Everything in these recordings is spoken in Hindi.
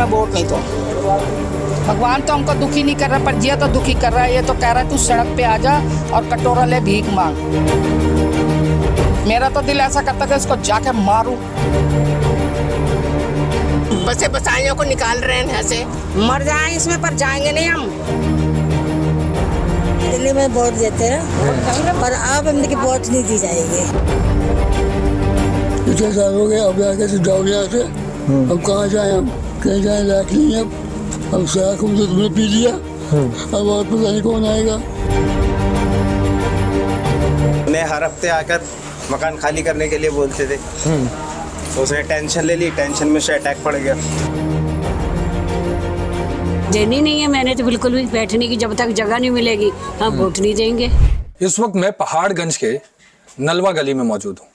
मैं वोट नहीं दूँ। भगवान तो हमको दुखी नहीं कर रहा, पर ये तो दुखी कर रहा है। ये तो कह रहा है तू सड़क पे आ जा और कटोरा ले भीख मांग। मेरा तो दिल ऐसा करता है कि इसको जाके मारूं। बसे बसाइयों को निकाल रहे हैं यहाँ से, मर जाएं इसमें, पर जाएंगे नहीं हम। दिल्ली में वोट देते हैं, पर अब हमने वोट नहीं दी जाएगी। इतने साल हो गए, अब आगे से जाओ यहाँ से। अब कहाँ जाए, हम कहीं जाए लायक नहीं है। अब सारा खून तो तुमने पी लिया, अब और पता नहीं कौन आएगा। मैं हर हफ्ते आकर मकान खाली करने के लिए बोलते थे, तो उसने टेंशन ले ली, टेंशन में से अटैक पड़ गया। देनी नहीं है मैंने तो बिल्कुल भी, बैठने की जब तक जगह नहीं मिलेगी हम वोट नहीं देंगे। इस वक्त मैं पहाड़गंज के नलवा गली में मौजूद हूँ।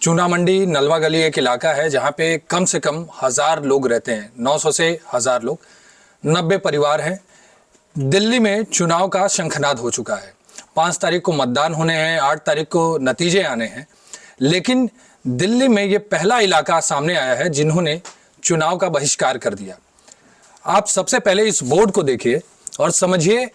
चूना मंडी नलवा गली एक इलाका है जहाँ पे कम से कम 1000 लोग रहते हैं, 900 से 1000 लोग, 90 परिवार हैं। दिल्ली में चुनाव का शंखनाद हो चुका है। 5 तारीख को मतदान होने हैं, 8 तारीख को नतीजे आने हैं, लेकिन दिल्ली में ये पहला इलाका सामने आया है जिन्होंने चुनाव का बहिष्कार कर दिया। आप सबसे पहले इस बोर्ड को देखिए और समझिए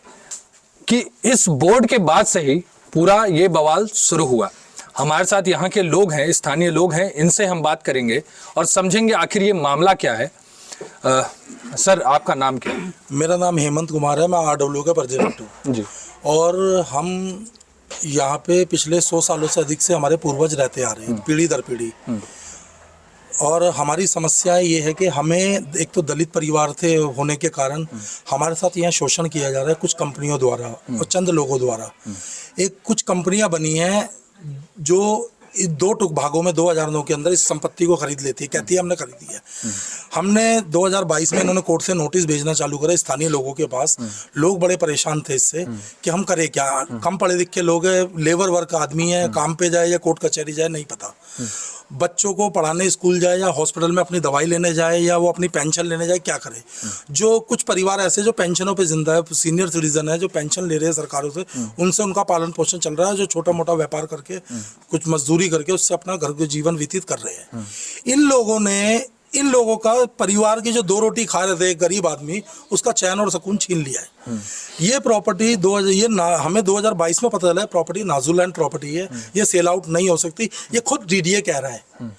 कि इस बोर्ड के बाद से ही पूरा ये बवाल शुरू हुआ। हमारे साथ यहाँ के लोग हैं, स्थानीय लोग हैं, इनसे हम बात करेंगे और समझेंगे आखिर ये मामला क्या है। सर, आपका नाम क्या है? मेरा नाम हेमंत कुमार है, मैं RW का प्रेसिडेंट हूँ जी। और हम यहाँ पे पिछले 100 सालों से अधिक से हमारे पूर्वज रहते आ रहे हैं, पीढ़ी दर पीढ़ी। और हमारी समस्या ये है कि हमें एक तो दलित परिवार थे होने के कारण हमारे साथ यहाँ शोषण किया जा रहा है कुछ कंपनियों द्वारा और चंद लोगों द्वारा। एक कुछ कंपनियां बनी हैं जो 2 भागों में 2009 के अंदर इस संपत्ति को खरीद लेती है, कहती है हमने खरीदी है। हमने 2022 में इन्होंने कोर्ट से नोटिस भेजना चालू करा स्थानीय लोगों के पास। लोग बड़े परेशान थे इससे कि हम करें क्या, कम पढ़े लिखे लोग हैं, लेबर वर्क आदमी है, काम पे जाए या कोर्ट कचहरी जाए नहीं पता, बच्चों को पढ़ाने स्कूल जाए या हॉस्पिटल में अपनी दवाई लेने जाए या वो अपनी पेंशन लेने जाए, क्या करे। जो कुछ परिवार ऐसे जो पेंशनों पे जिंदा है, सीनियर सिटीजन है, जो पेंशन ले रहे हैं सरकारों से, उनसे उनका पालन पोषण चल रहा है। जो छोटा मोटा व्यापार करके कुछ मजदूरी करके उससे अपना घर के जीवन व्यतीत कर रहे हैं। इन लोगों का परिवार की जो 2 रोटी खा रहे थे गरीब आदमी, उसका चैन और सुकून छीन लिया है। ये प्रॉपर्टी हमें 2022 में पता चला है प्रॉपर्टी नाजुलैंड प्रॉपर्टी है, ये सेल आउट नहीं हो सकती, ये खुद DDA कह रहा है।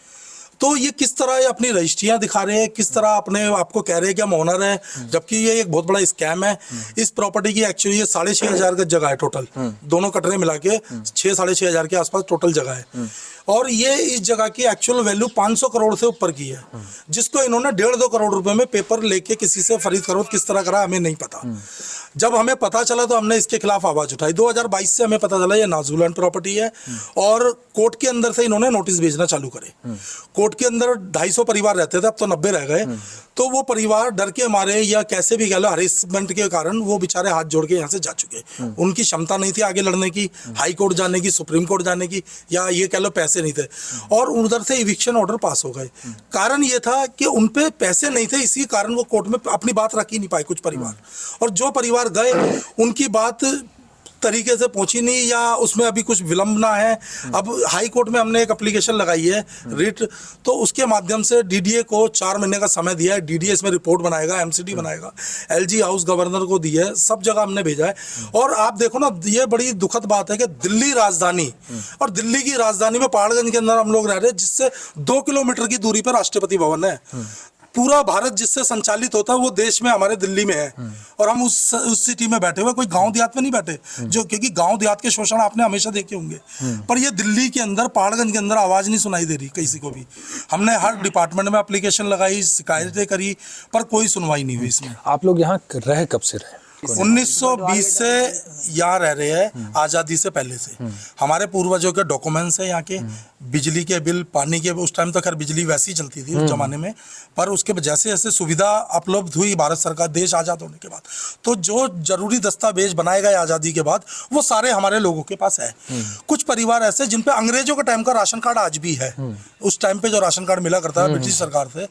तो ये किस तरह ये अपनी रजिस्ट्रियां दिखा रहे हैं, किस तरह अपने आपको कह रहे हैं कि हम ओनर हैं, जबकि ये एक बहुत बड़ा स्कैम है। इस प्रॉपर्टी की एक्चुअली ये 6,500 गज जगह है टोटल, दोनों कटरे मिला के 6,500 के आसपास टोटल जगह है। और ये इस जगह की एक्चुअल वैल्यू 500 करोड़ से ऊपर की है, जिसको इन्होंने 1.5-2 करोड़ रुपए में पेपर लेके किसी से खरीद फरोख्त किस तरह करा हमें नहीं पता। जब हमें पता चला तो हमने इसके खिलाफ आवाज उठाई। 2022 से हमें पता चला ये नाजुलैंड प्रॉपर्टी है और कोर्ट के अंदर से इन्होंने नोटिस भेजना चालू करे। कोर्ट के अंदर 250 परिवार रहते थे, अब तो 90 रह गए। तो वो परिवार डर के मारे या कैसे भी कह लो हरेसमेंट के कारण वो बेचारे हाथ जोड़ के यहाँ से जा चुके। उनकी क्षमता नहीं थी आगे लड़ने की, हाई कोर्ट जाने की, सुप्रीम कोर्ट जाने की, या ये कह लो पैसे नहीं थे, और उधर से इविक्शन ऑर्डर पास हो गए। कारण ये था कि उन पे पैसे नहीं थे, इसी कारण वो कोर्ट में अपनी बात रख ही नहीं पाए कुछ परिवार। और जो परिवार गए उनकी बात तरीके से पहुंची नहीं, या उसमें अभी कुछ विलंबना है। अब हाई कोर्ट में हमने एक एप्लीकेशन लगाई है रिट, तो उसके माध्यम से DDA को 4 महीने का समय दिया है। DDA इसमें रिपोर्ट बनाएगा, MCD बनाएगा, LG हाउस गवर्नर को दी है, सब जगह हमने भेजा है। और आप देखो ना, ये बड़ी दुखद बात है कि दिल्ली राजधानी, और दिल्ली की राजधानी में पहाड़गंज के अंदर हम लोग रह रहे हैं, जिससे 2 किलोमीटर की दूरी पर राष्ट्रपति भवन है। पूरा भारत जिससे संचालित होता है वो देश में हमारे दिल्ली में है, और हम उस सिटी में बैठे हुए, कोई गांव देहात में नहीं बैठे, जो क्योंकि गांव देहात के शोषण आपने हमेशा देखे होंगे, पर ये दिल्ली के अंदर पहाड़गंज के अंदर आवाज नहीं सुनाई दे रही किसी को भी। हमने हर डिपार्टमेंट में एप्लीकेशन लगाई, शिकायतें करी, पर कोई सुनवाई नहीं हुई इसमें। आप लोग यहाँ रहे कब से रहे? 1920 से यहाँ रह रहे हैं, आज़ादी से पहले से। हमारे पूर्वजों के डॉक्यूमेंट्स हैं यहाँ के, बिजली के बिल, पानी के, उस टाइम तो खैर बिजली वैसी ही चलती थी उस जमाने में, पर उसके जैसे जैसे सुविधा उपलब्ध हुई भारत सरकार देश आज़ाद होने के बाद, तो जो जरूरी दस्तावेज बनाए गए आज़ादी के बाद वो सारे हमारे लोगों के पास है। कुछ परिवार ऐसे जिन पे अंग्रेजों के टाइम का राशन कार्ड आज भी है, उस टाइम पे जो राशन कार्ड मिला करता है ब्रिटिश सरकार से,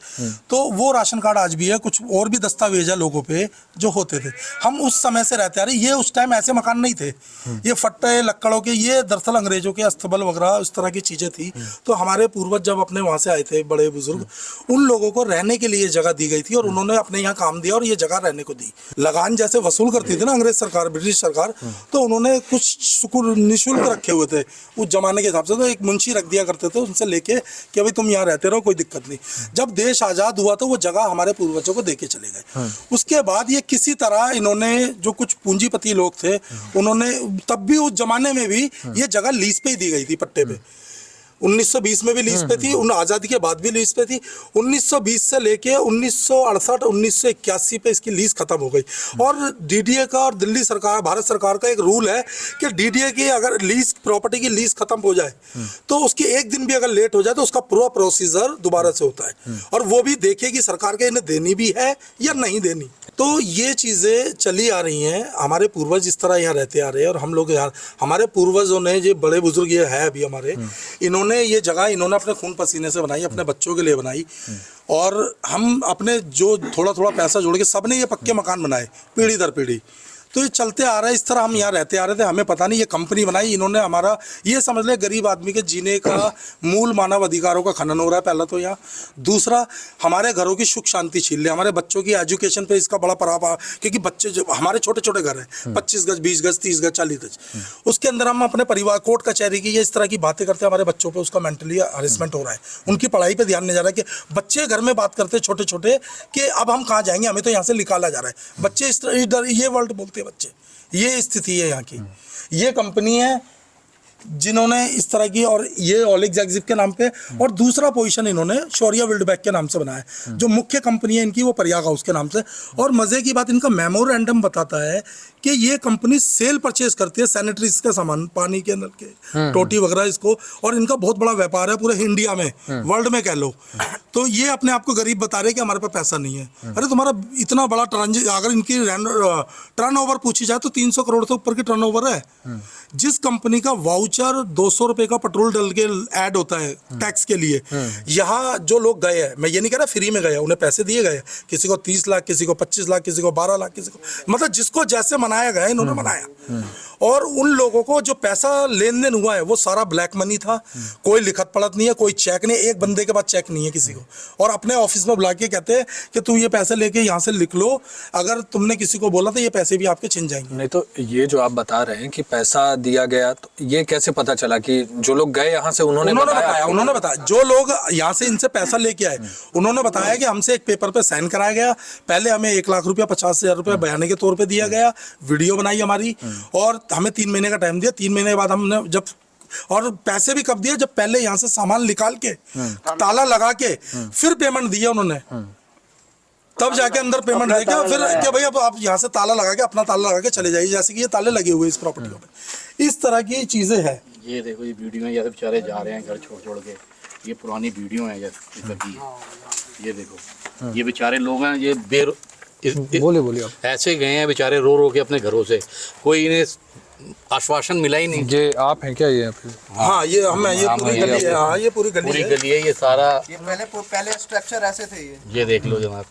तो वो राशन कार्ड आज भी है। कुछ और भी दस्तावेज है लोगों पे जो होते थे। हम उस समय से रहते आ रहे, ये उस टाइम ऐसे मकान नहीं थे, ये फट्टे लक्कड़ों के, ये दरअसल अंग्रेजों के अस्तबल वगैरह इस तरह की चीजें थी। थी, तो हमारे पूर्वज जब अपने वहाँ से आए थे बड़े बुजुर्ग, उन लोगों को रहने के लिए जगह दी गई थी और उन्होंने अपने यहाँ काम दिया और ये जगह रहने को दी। लगान जैसे वसूल करती थी ना अंग्रेज सरकार, ब्रिटिश सरकार, तो उन्होंने कुछ निःशुल्क रखे हुए थे उस जमाने के हिसाब से। तो एक मुंशी रख दिया करते थे उनसे लेके कि भाई तुम यहाँ रहते रहो, कोई दिक्कत नहीं। जब देश आज़ाद हुआ तो वो जगह हमारे पूर्वजों को देके चले गए। उसके बाद ये किसी तरह इन्होंने, जो कुछ पूंजीपति लोग थे, उन्होंने तब भी उस जमाने में भी ये जगह लीज पे ही दी गई थी, पट्टे पे। 1920 में भी लीज पे थी, उन आज़ादी के बाद भी लीज पे थी। 1920 से लेके 1968 1981 पे इसकी लीज खत्म हो गई। और डीडीए का और दिल्ली सरकार, भारत सरकार का एक रूल है कि डीडीए की अगर लीज, प्रॉपर्टी की लीज खत्म हो जाए तो उसकी एक दिन भी अगर लेट हो जाए तो उसका पूरा प्रोसीजर दोबारा से होता है, और वो भी देखेगी सरकार के इन्हें देनी भी है या नहीं देनी। तो ये चीज़ें चली आ रही हैं। हमारे पूर्वज इस तरह यहाँ रहते आ रहे हैं और हम लोग यहाँ, हमारे पूर्वजों ने, जो बड़े बुजुर्ग ये है अभी हमारे, इन्होंने ये जगह इन्होंने अपने खून पसीने से बनाई, अपने बच्चों के लिए बनाई। और हम अपने जो थोड़ा थोड़ा पैसा जोड़ के सबने ये पक्के मकान बनाए पीढ़ी दर पीढ़ी। तो ये चलते आ रहा है, इस तरह हम यहाँ रहते आ रहे थे। हमें पता नहीं ये कंपनी बनाई इन्होंने, हमारा ये समझ ले गरीब आदमी के जीने का मूल मानव अधिकारों का खनन हो रहा है पहला तो यहाँ। दूसरा, हमारे घरों की सुख शांति छीन ले, हमारे बच्चों की एजुकेशन पे इसका बड़ा प्रभाव, क्योंकि बच्चे जो हमारे छोटे छोटे घर हैं, 25 गज 20 गज 30 गज 40 गज, उसके अंदर हम अपने परिवार, कोर्ट कचहरी की ये इस तरह की बातें करते हैं, हमारे बच्चों पर उसका मेंटली हरेसमेंट हो रहा है, उनकी पढ़ाई पर ध्यान नहीं जा रहा है। कि बच्चे घर में बात करते हैं छोटे छोटे कि अब हम कहाँ जाएंगे, हमें तो यहाँ से निकाला जा रहा है। बच्चे इस तरह इधर ये वर्ल्ड बोलते हैं बच्चे। ये स्थिति है यहाँ की। ये कंपनी है जिन्होंने इस तरह की, और ये ओलेग जैक्जिप के नाम पे, और दूसरा पोजीशन इन्होंने शौर्या विल्डबैक के नाम से बनाया है। जो मुख्य कंपनी है इनकी वो प्रयाग हाउस के नाम से। और मजे की बात, इनका मेमोरेंडम बताता है कि ये कंपनी सेल परचेज करती है सैनिटरीज का सामान, पानी के नल के, टोटी वगैरह इसको, और इनका बहुत बड़ा व्यापार है पूरे इंडिया में, वर्ल्ड में कह लो। तो ये अपने आप को गरीब बता रहे कि हमारे पास पैसा नहीं है। अरे तुम्हारा इतना बड़ा अगर इनकी टर्नओवर पूछी जाए तो 300 करोड़ से ऊपर की टर्नओवर है। जिस कंपनी का वाउचर 200 रुपए का पेट्रोल डल के ऐड होता है टैक्स के लिए, यहाँ जो लोग गए हैं, मैं ये नहीं कह रहा फ्री में गए, उन्हें पैसे दिए गए, किसी को 30 लाख, किसी को 25 लाख, किसी को 12 लाख, किसी को, मतलब जिसको जैसे मनाया गया इन्होंने मनाया। और उन लोगों को जो पैसा लेन देन हुआ है वो सारा ब्लैक मनी था, कोई लिखत पढ़त नहीं है, कोई चेक नहीं, एक बंदे के पास चेक नहीं है किसी को। और अपने ऑफिस में बुला के कहते हैं कि तू ये पैसे लेके यहाँ से लिख लो, अगर तुमने किसी को बोला तो ये पैसे भी आपके छिन जाएंगे। नहीं तो ये जो आप बता रहे हैं कि पैसा दिया गया, तो ये कैसे पता चला कि जो लोग गए यहाँ से उन्होंने बताया, जो लोग यहाँ से इनसे पैसा लेके आए उन्होंने बताया कि हमसे एक पेपर पे साइन कराया गया, पहले हमें 1 लाख रुपया 50,000 रुपया बयाने के तौर पे दिया गया, वीडियो बनाई हमारी, और हमें 3 महीने का टाइम दिया। 3 महीने के बाद हमने जब, और पैसे भी कब दिए, जब पहले यहाँ से सामान निकाल के ताला लगा के फिर पेमेंट दिया उन्होंने, तब जाके अंदर पेमेंट देके फिर क्या भाई अब आप यहाँ से ताला लगा के, अपना ताला लगा के चले जाइए, जैसे कि ये ताले लगे हुए इस प्रॉपर्टी पे। इस तरह की चीजें हैं। ये देखो ये वीडियो है, जैसे बेचारे जा रहे हैं घर छोड़ के, ये पुरानी वीडियो है जैसे, ये देखो ये बेचारे लोग हैं, ये बोलिए आप। ऐसे गए हैं बेचारे रो के अपने घरों से, कोई इन्हें आश्वासन मिला ही नहीं। ये आप हैं क्या? ये हाँ ये हम हैं, ये पूरी गली है। हाँ ये पूरी गली है ये सारा। ये पहले स्ट्रक्चर ऐसे थे। ये देख लो जनाब,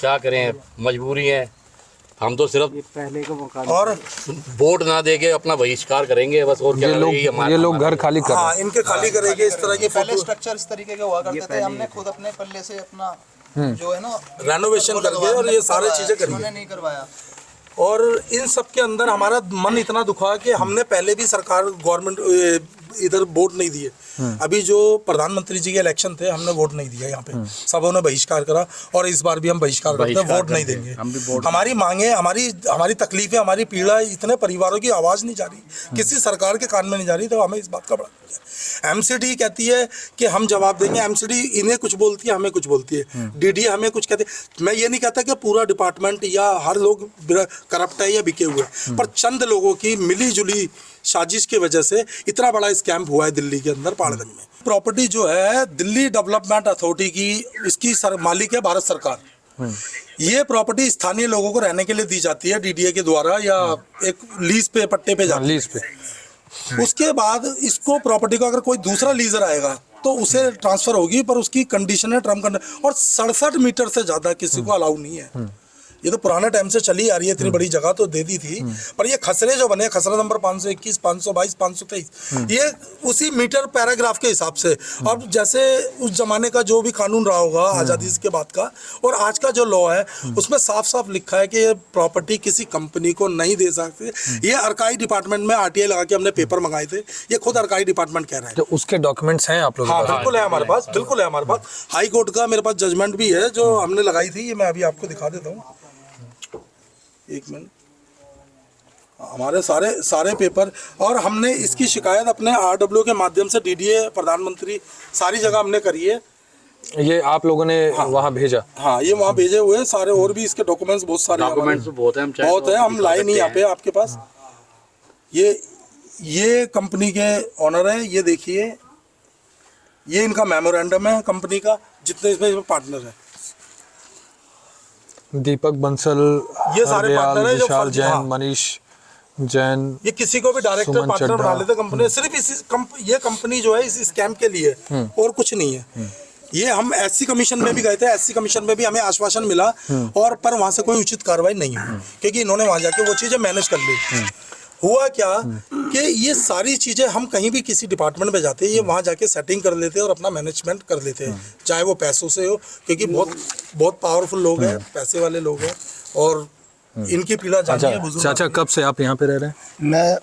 क्या करें, मजबूरी है। हम तो सिर्फ पहले को मकान और वोट ना देके अपना बहिष्कार करेंगे बस, और क्या ये लोग घर खाली कर, हाँ इनके खाली करेंगे। इस तरह की पहले स्ट्रक्चर इस तरीके के हुआ करते थे, हमने खुद अपने पल्ले से अपना जो है ना रेनोवेशन करके और ये सारी चीजें करी, उन्होंने नहीं करवाया। और इन सब के अंदर हमारा मन इतना दुखा कि हमने पहले भी सरकार, गवर्नमेंट इधर वोट नहीं दिए। अभी जो प्रधानमंत्री जी के इलेक्शन थे हमने वोट नहीं दिया यहाँ पे, सबों ने बहिष्कार करा, और इस बार भी हम बहिष्कार करते हैं, वोट नहीं देंगे। हमारी मांगे, हमारी तकलीफें, हमारी पीड़ा, इतने परिवारों की आवाज़ नहीं जा रही, किसी सरकार के कान में नहीं जा रही, तो हमें इस बात का बड़ा एमसीडी कहती है कि हम जवाब देंगे, एमसीडी इन्हें कुछ बोलती है, हमें कुछ बोलती है, डीडी हमें कुछ कहते हैं। मैं ये नहीं कहता कि पूरा डिपार्टमेंट या हर लोग करप्ट है या बिके हुए, पर चंद लोगों की मिली जुली साजिश की वजह से इतना बड़ा स्कैम हुआ है दिल्ली के अंदर पहाड़गंज में। प्रॉपर्टी जो है दिल्ली डेवलपमेंट अथॉरिटी की, इसकी मालिक है भारत सरकार। ये प्रॉपर्टी स्थानीय लोगों को रहने के लिए दी जाती है डीडीए के द्वारा, या एक लीज पे, पट्टे पे जाती है, लीज पे। उसके बाद इसको प्रॉपर्टी को अगर कोई दूसरा लीजर आएगा तो उसे ट्रांसफर होगी, पर उसकी कंडीशन है टर्म कंडीशन, और 67 मीटर से ज्यादा किसी को अलाउ नहीं है। ये तो पुराने टाइम से चली आ रही है, इतनी बड़ी जगह तो दे दी थी, पर ये खसरे जो बने, खसरा नंबर 521, 522, 523, ये उसी मीटर पैराग्राफ के हिसाब से, अब जैसे उस जमाने का जो भी कानून रहा होगा आज़ादी के बाद का और आज का जो लॉ है उसमें साफ साफ लिखा है कि ये प्रॉपर्टी किसी कंपनी को नहीं दे सकते। ये अर्काई डिपार्टमेंट में आरटीआई लगा के हमने पेपर मंगाए थे, ये खुद अर्काई डिपार्टमेंट कह रहे हैं। तो उसके डॉक्यूमेंट्स हैं आप लोगों हाँ के पास? बिल्कुल है हमारे पास, बिल्कुल है हमारे पास। हाई कोर्ट का मेरे पास जजमेंट भी है जो हमने लगाई थी, ये मैं अभी आपको दिखा देता हूँ, एक मिनट। हमारे सारे पेपर, और हमने इसकी शिकायत अपने आरडब्ल्यू के माध्यम से डीडीए, प्रधानमंत्री, सारी जगह हमने करी है। ये आप लोगों ने वहाँ भेजा? हाँ, ये वहाँ भेजे हुए सारे, और भी इसके डॉक्यूमेंट्स बहुत सारे, डॉक्यूमेंट्स बहुत हैं, बहुत है, हम लाए नहीं यहाँ पे आपके पास। ये कंपनी के ऑनर है, ये देखिए, ये इनका मेमोरेंडम है कंपनी का, जितने इसमें पार्टनर है। दीपक बंसल, ये सारे पार्टनर हैं जो विशाल जैन, हाँ। मनीष जैन, ये किसी को भी डायरेक्टर पार्टनर बना लेते कंपनी, सिर्फ ये कंपनी जो है इस स्कैम के लिए, और कुछ नहीं है। ये हम एससी कमीशन में भी गए थे, एससी कमीशन में भी हमें आश्वासन मिला, और पर वहाँ से कोई उचित कार्रवाई नहीं हुई, क्योंकि इन्होंने वहाँ जाके वो चीज़ें मैनेज कर ली। हुआ क्या कि ये सारी चीज़ें हम कहीं भी किसी डिपार्टमेंट में जाते हैं, ये वहाँ जाके सेटिंग कर लेते हैं और अपना मैनेजमेंट कर लेते हैं, चाहे वो पैसों से हो, क्योंकि बहुत पावरफुल लोग हैं, पैसे वाले लोग हैं, और इनकी पीड़ा जानी है। चाचा कब से आप यहाँ पे रह रहे हैं? मैं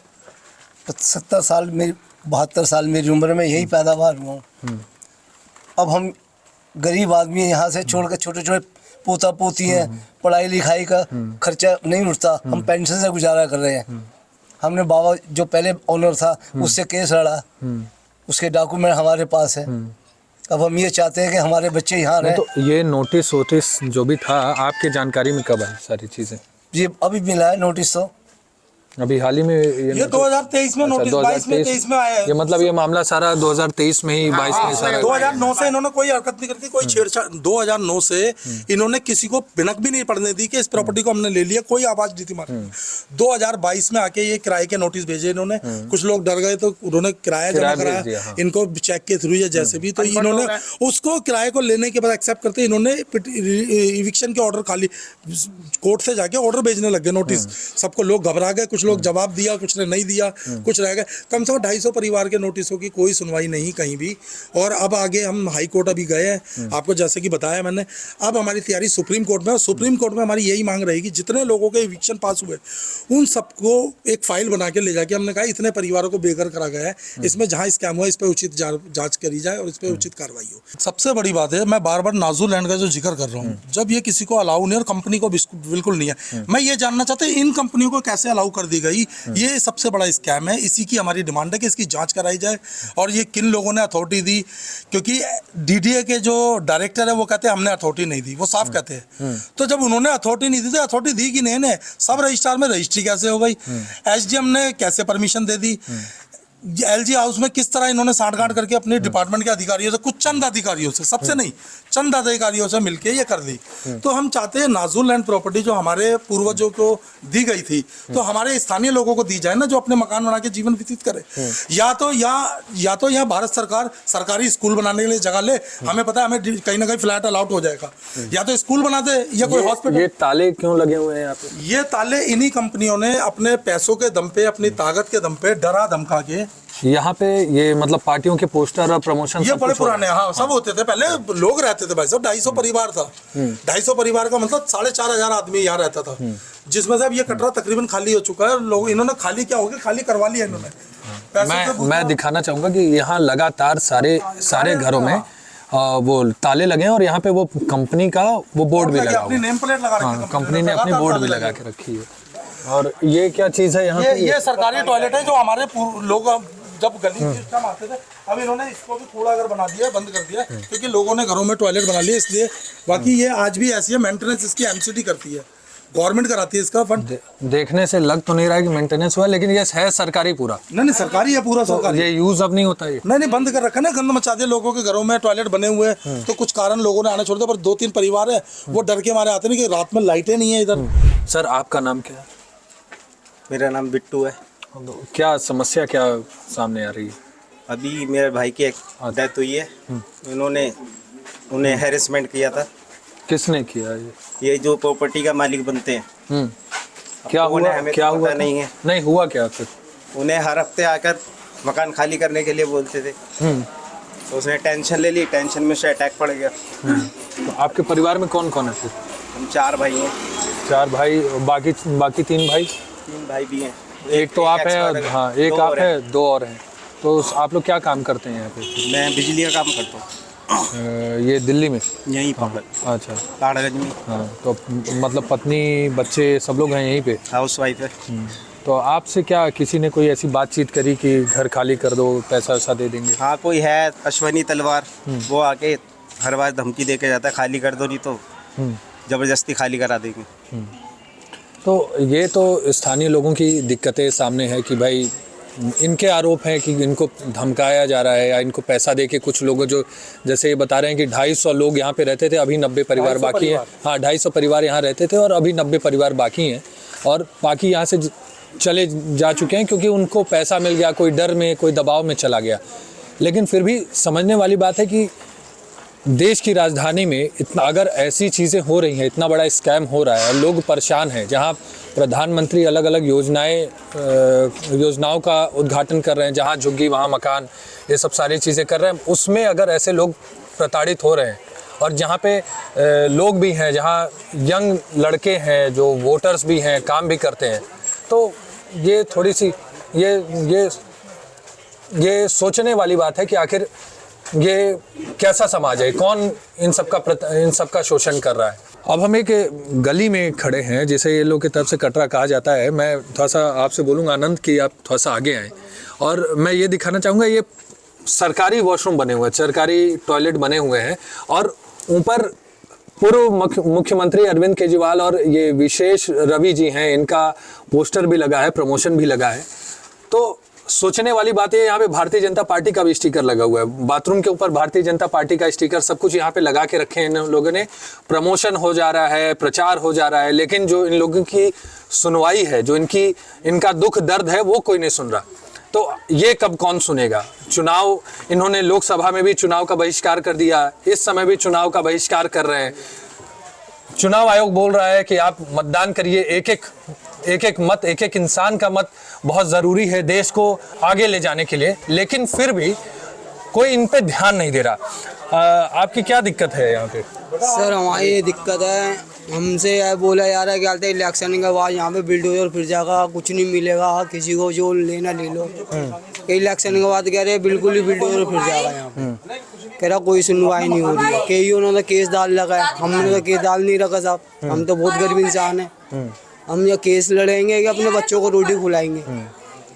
70 साल, मेरी 72 साल मेरी उम्र में यही पैदावार हुआ हूँ। अब हम गरीब आदमी यहाँ से छोड़ कर, छोटे छोटे पोता पोती हैं, पढ़ाई लिखाई का खर्चा नहीं उठता, हम पेंशन से गुजारा कर रहे हैं। हमने बाबा जो पहले ओनर था उससे केस लड़ा, उसके डॉक्यूमेंट हमारे पास है। अब हम ये चाहते हैं कि हमारे बच्चे यहाँ रहें। तो ये नोटिस जो भी था आपके जानकारी में कब आई सारी चीज़ें? ये अभी मिला है नोटिस, तो अभी हाल ही में ये 2023 में नोटिस, 22 में 23 में आया है। ये मतलब ये मामला सारा 2023 में ही, 22 में सारा। 2009 से इन्होंने कोई हरकत नहीं करती, कोई छेड़छाड़। 2009 से इन्होंने किसी को बिनक भी नहीं पड़ने दी कि इस प्रॉपर्टी को हमने ले लिया, कोई आवाज नहीं थी मारने। 2022 में आके ये किराए के नोटिस भेजे इन्होंने, कुछ लोग डर गए तो उन्होंने किराया जमा कराया इनको चेक के थ्रू या जैसे भी, तो इन्होंने उसको किराए को लेने के बाद एक्सेप्ट करते इन्होंने इविक्शन के ऑर्डर, खाली कोर्ट से जाके ऑर्डर भेजने लग गए, नोटिस। सबको, लोग घबरा गए, कुछ लोग जवाब दिया, कुछ ने नहीं दिया, कुछ रह गए। कम से कम 250 परिवार के नोटिसों की कोई सुनवाई नहीं कहीं भी। और अब आगे हम हाई कोर्ट अभी गए हैं, आपको जैसे कि बताया मैंने। अब हमारी तैयारी सुप्रीम कोर्ट में, और सुप्रीम कोर्ट में हमारी यही मांग रहेगी, जितने लोगों के इविक्शन पास हुए उन सबको एक फाइल बना के ले जाके, हमने कहा इतने परिवारों को बेघर करा गया है, इसमें जहाँ स्कैम हुआ इस पर उचित जाँच करी जाए और इस पर उचित कार्रवाई हो। सबसे बड़ी बात है, मैं बार बार नाजू लैंड का जो जिक्र कर रहा हूँ, जब ये किसी को अलाउ नहीं, और कंपनी को बिल्कुल नहीं है, मैं ये जानना चाहता हूँ इन कंपनियों को कैसे अलाउ कर दी गई। ये सबसे बड़ा स्कैम है, इसी की हमारी डिमांड है कि इसकी जांच कराई जाए, और ये किन लोगों ने अथॉरिटी दी, क्योंकि डीडीए के जो डायरेक्टर है वो कहते हैं हमने अथॉरिटी नहीं दी, वो साफ कहते हैं। तो जब उन्होंने अथॉरिटी नहीं दी तो अथॉरिटी दी कि नहीं, सब रजिस्ट्रार में रजिस्ट्री कैसे हो गई, एसडीएम ने कैसे परमिशन दे दी, एलजी हाउस में किस तरह इन्होंने साठगांठ करके अपने डिपार्टमेंट के अधिकारियों से, कुछ चंद अधिकारियों से, सबसे नहीं, चंद अधिकारियों से मिलके ये कर दी। तो हम चाहते हैं नाजुल लैंड प्रॉपर्टी जो हमारे पूर्वजों को दी गई थी, तो हमारे स्थानीय लोगों को दी जाए ना, जो अपने मकान बना के जीवन व्यतीत करे। या तो यहाँ भारत सरकार सरकारी स्कूल बनाने के लिए जगह ले, हमें पता है हमें कहीं ना कहीं फ्लैट अलाउट हो जाएगा, या तो स्कूल बना दे या कोई हॉस्पिटल। ये ताले क्यों लगे हुए हैं यहाँ पे? ये ताले इन्हीं कंपनियों ने अपने पैसों के दम पे, अपनी ताकत के दम पे डरा धमका के यहाँ पे, ये मतलब पार्टियों के पोस्टर और प्रमोशन, ये बड़े पुराने, हाँ सब होते थे, पहले लोग रहते थे भाई साहब, 250 परिवार था। 250 परिवार का मतलब 4500 आदमी यहाँ रहता था, जिसमें से अब ये कटरा तकरीबन खाली हो चुका है। लोग इन्होंने खाली क्या हो गया, खाली करवा लिया इन्होंने। मैं दिखाना चाहूंगा कि यहाँ लगातार सारे घरों में वो ताले लगे हैं, और यहाँ पे वो कंपनी का वो बोर्ड भी लगा हुआ है, नेम प्लेट लगा रखी है, कंपनी ने अपनी बोर्ड भी लगा के रखी है। और ये क्या चीज़ है यहाँ पे? ये सरकारी टॉयलेट है, जो हमारे लोग जब गली सिस्टम आते थे, अब इन्होंने इसको भी कूड़ा घर बना दिया, बंद कर दिया, क्योंकि लोगों ने घरों में टॉयलेट बना लिए इसलिए। बाकी ये आज भी ऐसी है, मेंटेनेंस इसकी एमसीडी करती है, गवर्नमेंट कराती है इसका फंड। देखने से लग तो नहीं रहा है कि मेंटेनेंस हुआ, लेकिन ये है सरकारी पूरा। नहीं सरकारी है पूरा, सरकारी। ये यूज अब नहीं होता है? नहीं बंद कर रखा ना, गंद मचा दिया, लोगों के घरों में टॉयलेट बने हुए हैं, तो कुछ कारण लोगों ने आना छोड़ दिया, पर 2-3 परिवार है वो डर के मारे आते नहीं कि रात में लाइटें नहीं है इधर। सर आपका नाम क्या है? मेरा नाम बिट्टू है। क्या समस्या क्या सामने आ रही है? अभी मेरे भाई की एक डेथ हुई है, उन्हें हैरेसमेंट किया था। किसने किया ये? ये जो प्रॉपर्टी का मालिक बनते हैं। क्या उन्हें हुआ? हमें क्या तो हुआ पता नहीं है। नहीं हुआ क्या फिर? उन्हें हर हफ्ते आकर मकान खाली करने के लिए बोलते थे। तो उसने टेंशन ले ली, टेंशन में से अटैक पड़ गया। तो आपके परिवार में कौन कौन है फिर? हम 4 भाई हैं। 4 भाई, बाकी 3 भाई? 3 भाई भी हैं। एक तो आप एक्सपायर है, है। हाँ, एक 2 आप और है, हैं। 2 और हैं। तो आप लोग क्या काम करते हैं यहाँ पे? मैं बिजली का काम करता हूँ ये दिल्ली में? यहीं पर अच्छा, ताड़गंज में। हाँ। तो मतलब पत्नी बच्चे सब लोग हैं यहीं पे? हाउस वाइफ है। तो आपसे क्या किसी ने कोई ऐसी बातचीत करी कि घर खाली कर दो, पैसा वैसा दे देंगे? हाँ, कोई है अश्वनी तलवार, वो आके हर बार धमकी दे के जाता है खाली कर दो, नहीं तो ज़बरदस्ती खाली करा देंगे। तो ये तो स्थानीय लोगों की दिक्कतें सामने है कि भाई इनके आरोप हैं कि इनको धमकाया जा रहा है या इनको पैसा दे के कुछ लोग, जो जैसे ये बता रहे हैं कि 250 लोग यहाँ पे रहते थे, अभी 90 परिवार बाकी हैं। हाँ, 250 परिवार यहाँ रहते थे और अभी 90 परिवार बाकी हैं और बाकी यहाँ से चले जा चुके हैं क्योंकि उनको पैसा मिल गया, कोई डर में, कोई दबाव में चला गया। लेकिन फिर भी समझने वाली बात है कि देश की राजधानी में इतना अगर ऐसी चीज़ें हो रही हैं, इतना बड़ा स्कैम हो रहा है और लोग परेशान हैं, जहां प्रधानमंत्री अलग अलग योजनाओं का उद्घाटन कर रहे हैं, जहां झुग्गी वहां मकान, ये सब सारी चीज़ें कर रहे हैं, उसमें अगर ऐसे लोग प्रताड़ित हो रहे हैं और जहां पे लोग भी हैं, जहां यंग लड़के हैं जो वोटर्स भी हैं, काम भी करते हैं, तो ये थोड़ी सी ये सोचने वाली बात है कि आखिर ये कैसा समाज है, कौन इन सब का शोषण कर रहा है। अब हम एक गली में खड़े हैं जिसे ये लोग की तरफ से कटरा कहा जाता है। मैं थोड़ा सा आपसे बोलूँगा आनंद कि आप थोड़ा सा आगे आएँ और मैं ये दिखाना चाहूँगा, ये सरकारी वॉशरूम बने हुए हैं, सरकारी टॉयलेट बने हुए हैं और ऊपर पूर्व मुख्यमंत्री अरविंद केजरीवाल और ये विशेष रवि जी हैं, इनका पोस्टर भी लगा है, प्रमोशन भी लगा है। तो सोचने वाली बात है, यहाँ पे भारतीय जनता पार्टी का भी स्टिकर लगा हुआ है, बाथरूम के ऊपर भारतीय जनता पार्टी का स्टिकर, सब कुछ यहाँ पे लगा के रखे हैं इन लोगों ने। प्रमोशन हो जा रहा है, प्रचार हो जा रहा है, लेकिन जो इन लोगों की सुनवाई है, जो इनका दुख दर्द है, वो कोई नहीं सुन रहा। तो ये कब कौन सुनेगा? चुनाव, इन्होंने लोकसभा में भी चुनाव का बहिष्कार कर दिया, इस समय भी चुनाव का बहिष्कार कर रहे हैं। चुनाव आयोग बोल रहा है कि आप मतदान करिए, एक एक मत, एक एक इंसान का मत बहुत ज़रूरी है देश को आगे ले जाने के लिए, लेकिन फिर भी कोई इन पे ध्यान नहीं दे रहा। आपकी क्या दिक्कत है यहाँ पे? सर हमारी ये दिक्कत है, हमसे यह बोला जा रहा है कि आते इलेक्शन के बाद यहाँ पे बिल्डोजर फिर जाएगा, कुछ नहीं मिलेगा, किसी को जो लेना ले लो। इलेक्शन के बाद कह रहे बिल्कुल ही बिल्डोजर फिर जाएगा यहाँ पे, कह रहा कोई सुनवाई नहीं हो रही है। कई उन्होंने केस डाल रखा है, हमने तो केस डाल नहीं रखा साहब, हम तो बहुत गरीब इंसान है। हम ये केस लड़ेंगे कि अपने बच्चों को रोटी खिलाएंगे?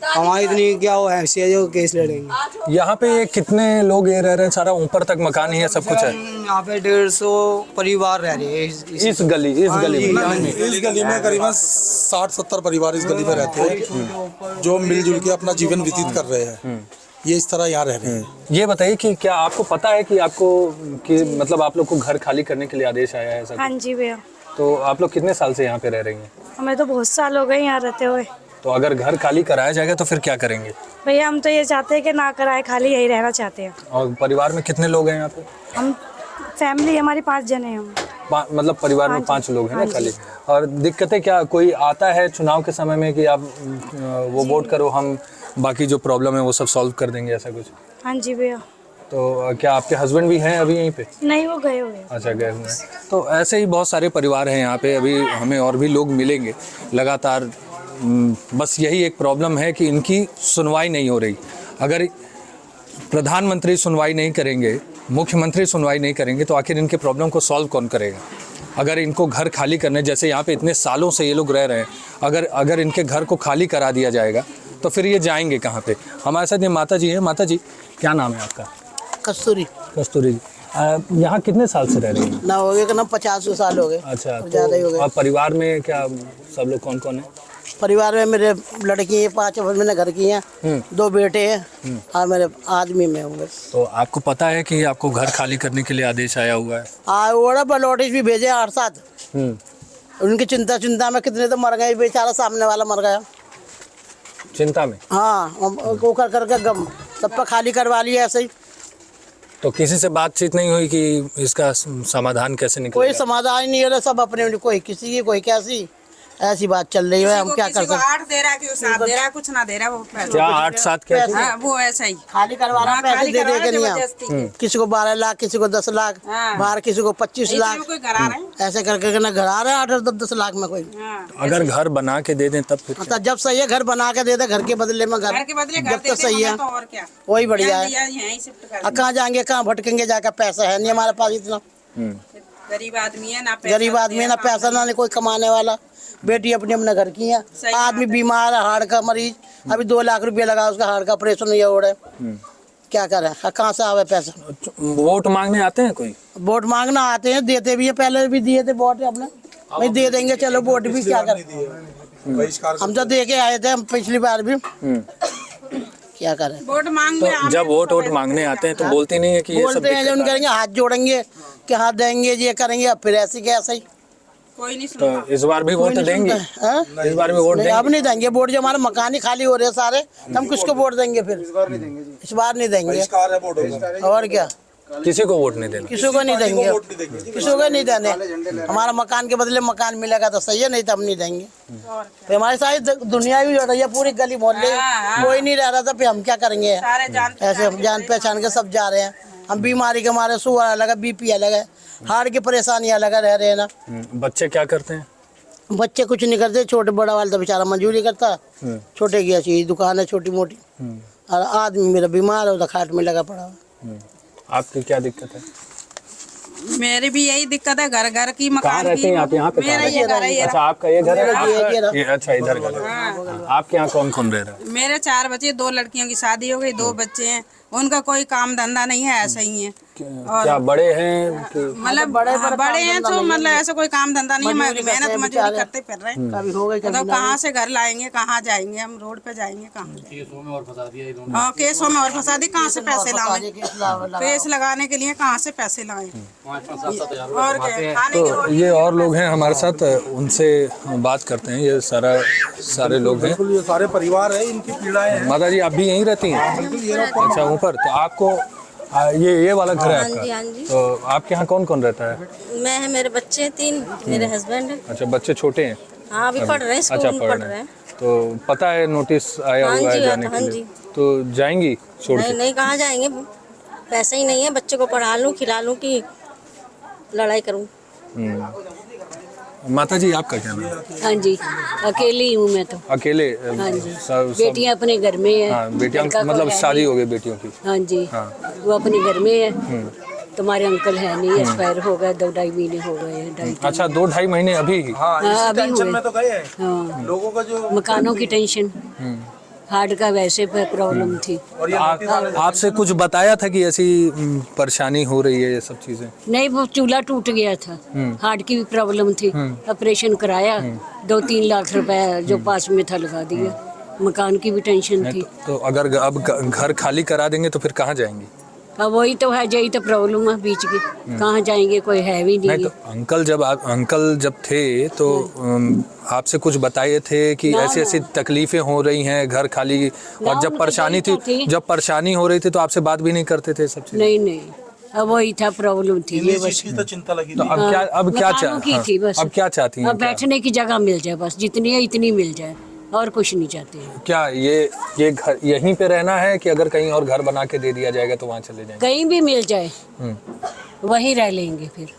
हमारी इतनी क्या वो हैसियत है जो केस लड़ेंगे? यहाँ पे कितने लोग ये रह रहे हैं? सारा ऊपर तक मकान ही है, सब कुछ है। यहाँ पे 150 परिवार रह रहे हैं इस गली में। इस गली में करीबन 60-70 परिवार इस गली में रहते हैं, जो मिलजुल के अपना जीवन व्यतीत कर रहे हैं। ये इस तरह यहाँ रह रहे हैं। ये बताइए कि क्या आपको पता है कि मतलब आप लोग को घर खाली करने के लिए आदेश आया है? हाँ जी भैया। तो आप लोग कितने साल से यहाँ पे रह रही हैं? हमें तो बहुत साल हो गए यहाँ रहते हुए। तो अगर घर खाली कराया जाएगा तो फिर क्या करेंगे? भैया हम तो ये चाहते हैं कि ना कराए, खाली यही रहना चाहते हैं। और परिवार में कितने लोग हैं यहाँ पे? हम फैमिली हमारी 5 जने हैं हम। मतलब परिवार में 5 लोग हैं ना खाली। और दिक्कतें क्या, कोई आता है चुनाव के समय में कि आप वो वोट करो, हम बाकी जो प्रॉब्लम है वो सब सॉल्व कर देंगे, ऐसा कुछ? हाँ जी भैया। तो क्या आपके हस्बैंड भी हैं अभी यहीं पे? नहीं, वो गए हुए। अच्छा, गए हुए हैं। तो ऐसे ही बहुत सारे परिवार हैं यहाँ पे, अभी हमें और भी लोग मिलेंगे लगातार। बस यही एक प्रॉब्लम है कि इनकी सुनवाई नहीं हो रही। अगर प्रधानमंत्री सुनवाई नहीं करेंगे, मुख्यमंत्री सुनवाई नहीं करेंगे, तो आखिर इनके प्रॉब्लम को सॉल्व कौन करेगा? अगर इनको घर खाली करने, जैसे यहाँ पे इतने सालों से ये लोग रह रहे हैं, अगर इनके घर को खाली करा दिया जाएगा तो फिर ये जाएंगे कहाँ पे? हमारे साथ ये माता जी हैं। माता जी, क्या नाम है आपका? कस्तूरी। कस्तूरी जी, यहाँ कितने साल से रह रही हैं? ना हो गए ना 50 साल हो गए। अच्छा, ज़्यादा ही हो गए। और परिवार में क्या सब लोग कौन कौन है? परिवार में मेरे लड़की है, 5 मैंने घर की हैं, 2 बेटे हैं और मेरे आदमी में होंगे। तो आपको पता है कि आपको घर खाली करने के लिए आदेश आया हुआ है? वो नोटिस भी भेजे 8-7। उनकी चिंता में कितने तो मर गए, बेचारा सामने वाला मर गया चिंता में। हाँ, वो कर करके गम सब पर खाली करवा लिया ऐसे ही। तो किसी से बातचीत नहीं हुई कि इसका समाधान कैसे निकले? कोई समाधान नहीं हो रहा, सब अपने कोई किसी की कोई कैसी ऐसी बात चल रही है। हम क्या कर सकते हैं? 8 दे रहा है, 7 दे रहा है, कुछ ना दे रहा है वो पैसा। क्या 8-7 क्या? हाँ, वो ऐसा ही खाली करवा रहा है, पैसे दे दे के नहीं हम। किसी को 12 लाख, किसी को 10 लाख, बाहर किसी को 25 लाख, कोई करा रहे हैं ऐसे करके ना घर आ रहे हैं 8-10 लाख में कोई। अगर घर बना के दे दें तब फिर मतलब जब सही है घर बना के दे दे, घर के बदले में घर के बदले घर जब तो सही है, और क्या वही बढ़िया है। यहीं शिफ्ट कर। कहाँ जाएंगे, कहाँ भटकेंगे जाकर? पैसा है नहीं हमारे पास इतना, गरीब आदमी है ना, गरीब आदमी है ना पैसा, ना कोई कमाने वाला। बेटी अपने अपने घर की है, आदमी बीमार है, हार्ट का मरीज, अभी 2 लाख रुपया लगा उसका, हार्ट का ऑपरेशन नहीं हो रहा है, क्या करें? कहाँ से आवे पैसा? वोट मांगने आते हैं कोई? वोट मांगना आते हैं, देते भी है, पहले भी दिए थे वोट अपने, भाई दे देंगे चलो वोट भी, क्या करें? हम तो दे के आए थे हम पिछली बार भी, क्या करें? वोट मांग तो जब वोट मांगने आते हैं तो बोलते नहीं है कि ये सब बोलते हैं जो करेंगे, हाथ जोड़ेंगे कि हाथ देंगे, ये करेंगे, फिर ऐसे के ऐसे ही। कोई नहीं तो इस बार भी वोट देंगे? इस बार भी वोट देंगे? अब नहीं देंगे वोट, जो हमारे मकान ही खाली हो रहे हैं सारे, हम किसको वोट देंगे फिर? इस बार नहीं देंगे, और क्या? किसी को वोट नहीं देना? किसी को नहीं देंगे, किसी को नहीं देने। हमारा मकान के बदले मकान मिलेगा तो सही है, नहीं तो हम नहीं देंगे। फिर हमारी सारी दुनिया भी हो रही है, पूरी गली मोहल्ले कोई नहीं रह रहा था, फिर हम क्या करेंगे? ऐसे जान पहचान के सब जा रहे हैं। हम बीमारी के मारे, शुगर अलग है, BP अलग है, हार्ट की परेशानी अलग रह रहे हैं ना। बच्चे क्या करते हैं? बच्चे कुछ नहीं करते, छोटे बड़ा वाला तो बेचारा मजदूरी करता, छोटे की ऐसी दुकान है छोटी मोटी, और आदमी मेरा बीमार है, खाट में लगा पड़ा है। आपकी क्या दिक्कत है? मेरी भी यही दिक्कत है, घर घर की, कहाँ मकान रहते हैं आप? यहाँ पे मेरा ये घर है। अच्छा, आपका ये घर है? ये अच्छा, इधर घर है। आपके यहाँ कौन कौन रह रहा है? मेरे 4 बच्चे, 2 लड़कियों की शादी हो गई, 2 बच्चे हैं, उनका कोई काम धंधा नहीं है, ऐसा ही है। क्या बड़े हैं? मतलब बड़े हैं तो मतलब ऐसा कोई काम धंधा नहीं है, मेहनत मजदूरी करते फिर रहे हैं। तो कहाँ से घर लाएंगे, कहाँ जाएंगे? हम रोड पे जाएंगे कहाँ? केसों में और फंसा दिया, कहाँ से पैसे लाएं? केस लगाने के लिए कहाँ से पैसे लाएं? और क्या? तो ये और लोग हैं हमारे साथ, उनसे बात करते हैं। ये सारे लोग हैं, ये सारे परिवार है, इनकी पीड़ाएं हैं। माता जी आप भी यहीं रहती हैं? अच्छा, ऊपर। तो आपको ये वाला घर है आपका? हाँ जी। तो आपके यहाँ कौन कौन रहता है? मैं है, मेरे बच्चे 3, मेरे हस्बैंड है। अच्छा, बच्चे छोटे हैं? हाँ, अभी पढ़ रहे हैं, स्कूल में पढ़ रहे हैं। तो पता है नोटिस आया हुआ है जाने के लिए? तो जाएंगी छोड़ के? नहीं, कहाँ जाएंगे, पैसे ही नहीं है, बच्चे को पढ़ा लूँ, खिला लूँ कि लड़ाई करूँ। माता जी आपका क्या नाम है? हाँ जी, अकेली हूँ मैं तो। अकेले? हाँ जी, बेटियाँ अपने घर में है। हाँ, बेटियाँ मतलब शादी हो गई बेटियों की? हाँ जी, वो अपने घर में है। तुम्हारे अंकल है नहीं, एक्सपायर हो गए, 2-2.5 महीने हो गए हैं। अच्छा, 2-2.5 महीने अभी? हाँ, अभी टेंशन में तो गए हैं हाँ, लोगों का, जो मकानों की टेंशन, हार्ट का वैसे प्रॉब्लम थी। और ये आपसे कुछ बताया था कि ऐसी परेशानी हो रही है, ये सब चीजें? नहीं, वो चूल्हा टूट गया था, हार्ट की भी प्रॉब्लम थी, ऑपरेशन कराया, 2-3 लाख रुपए जो पास में था लगा दिया। मकान की भी टेंशन थी। तो अगर अब घर खाली करा देंगे तो फिर कहाँ जाएंगी? अब वही तो है, यही तो प्रॉब्लम है बीच की, कहाँ जाएंगे, कोई है भी नहीं। तो अंकल जब थे तो आपसे कुछ बताए थे कि ऐसी ऐसी तकलीफें हो रही हैं घर खाली, और जब परेशानी हो रही थी तो आपसे बात भी नहीं करते थे सब चीज़? नहीं, अब वही था, प्रॉब्लम थी ये बस। तो चिंता लगी तो अब क्या चाहती हैं? अब बैठने की जगह मिल जाए बस, जितनी है इतनी मिल जाए, और कुछ नहीं चाहते हैं। क्या ये घर यहीं पे रहना है कि अगर कहीं और घर बना के दे दिया जाएगा तो वहाँ चले जाएंगे? कहीं भी मिल जाए वहीं रह लेंगे फिर।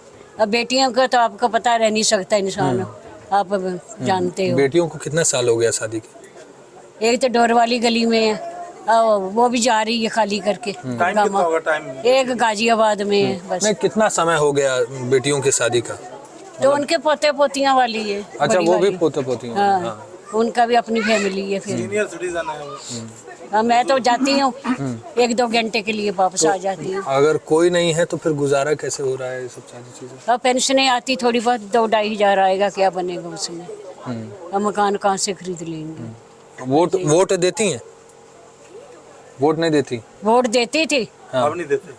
अब बेटियों का तो आपको पता रह नहीं सकता इंसान, आप जानते हो। बेटियों को कितना साल हो गया शादी के? एक तो डोर वाली गली में है, वो भी जा रही है खाली करके। एक गाजियाबाद में है बस। नहीं, कितना समय हो गया बेटियों की शादी का? तो उनके पोते पोतियाँ वाली है। अच्छा, वो भी पोते पोतियाँ? हाँ, उनका भी अपनी फैमिली है फिर। सीनियर सिटीजन है। मैं तो जाती हूँ 1-2 घंटे के लिए, वापस आ जाती हूँ। अगर कोई नहीं है तो फिर गुजारा कैसे हो रहा है ये सब सारी चीजें? अब पेंशनें आती थोड़ी बहुत, 2-2.5 हज़ार आएगा, क्या बनेगा उसमें? अब मकान कहाँ से खरीद लेंगे? वोट देती हैं? वोट नहीं देती? वोट देती थी, अब नहीं देते।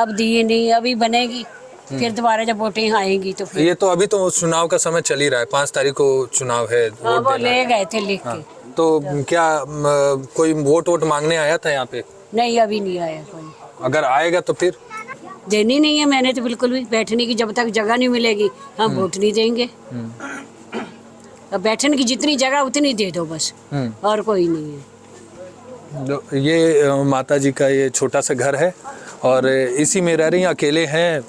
अब दिए नहीं, अभी बनेगी फिर दोबारा जब वोटें आएंगी तो फिर। ये तो अभी तो चुनाव का समय चल ही रहा है, 5 तारीख को चुनाव है। वो ले गए थे लिख के। तो क्या कोई वोट मांगने आया था यहाँ पे? नहीं, अभी नहीं आया कोई। अगर आएगा तो फिर देनी नहीं है मैंने तो बिल्कुल भी, बैठने की जब तक जगह नहीं मिलेगी हम वोट नहीं देंगे। अब बैठने की जितनी जगह उतनी दे दो बस, और कोई नहीं है। ये माता जी का ये छोटा सा घर है और इसी में रह रही हैं, अकेले हैं।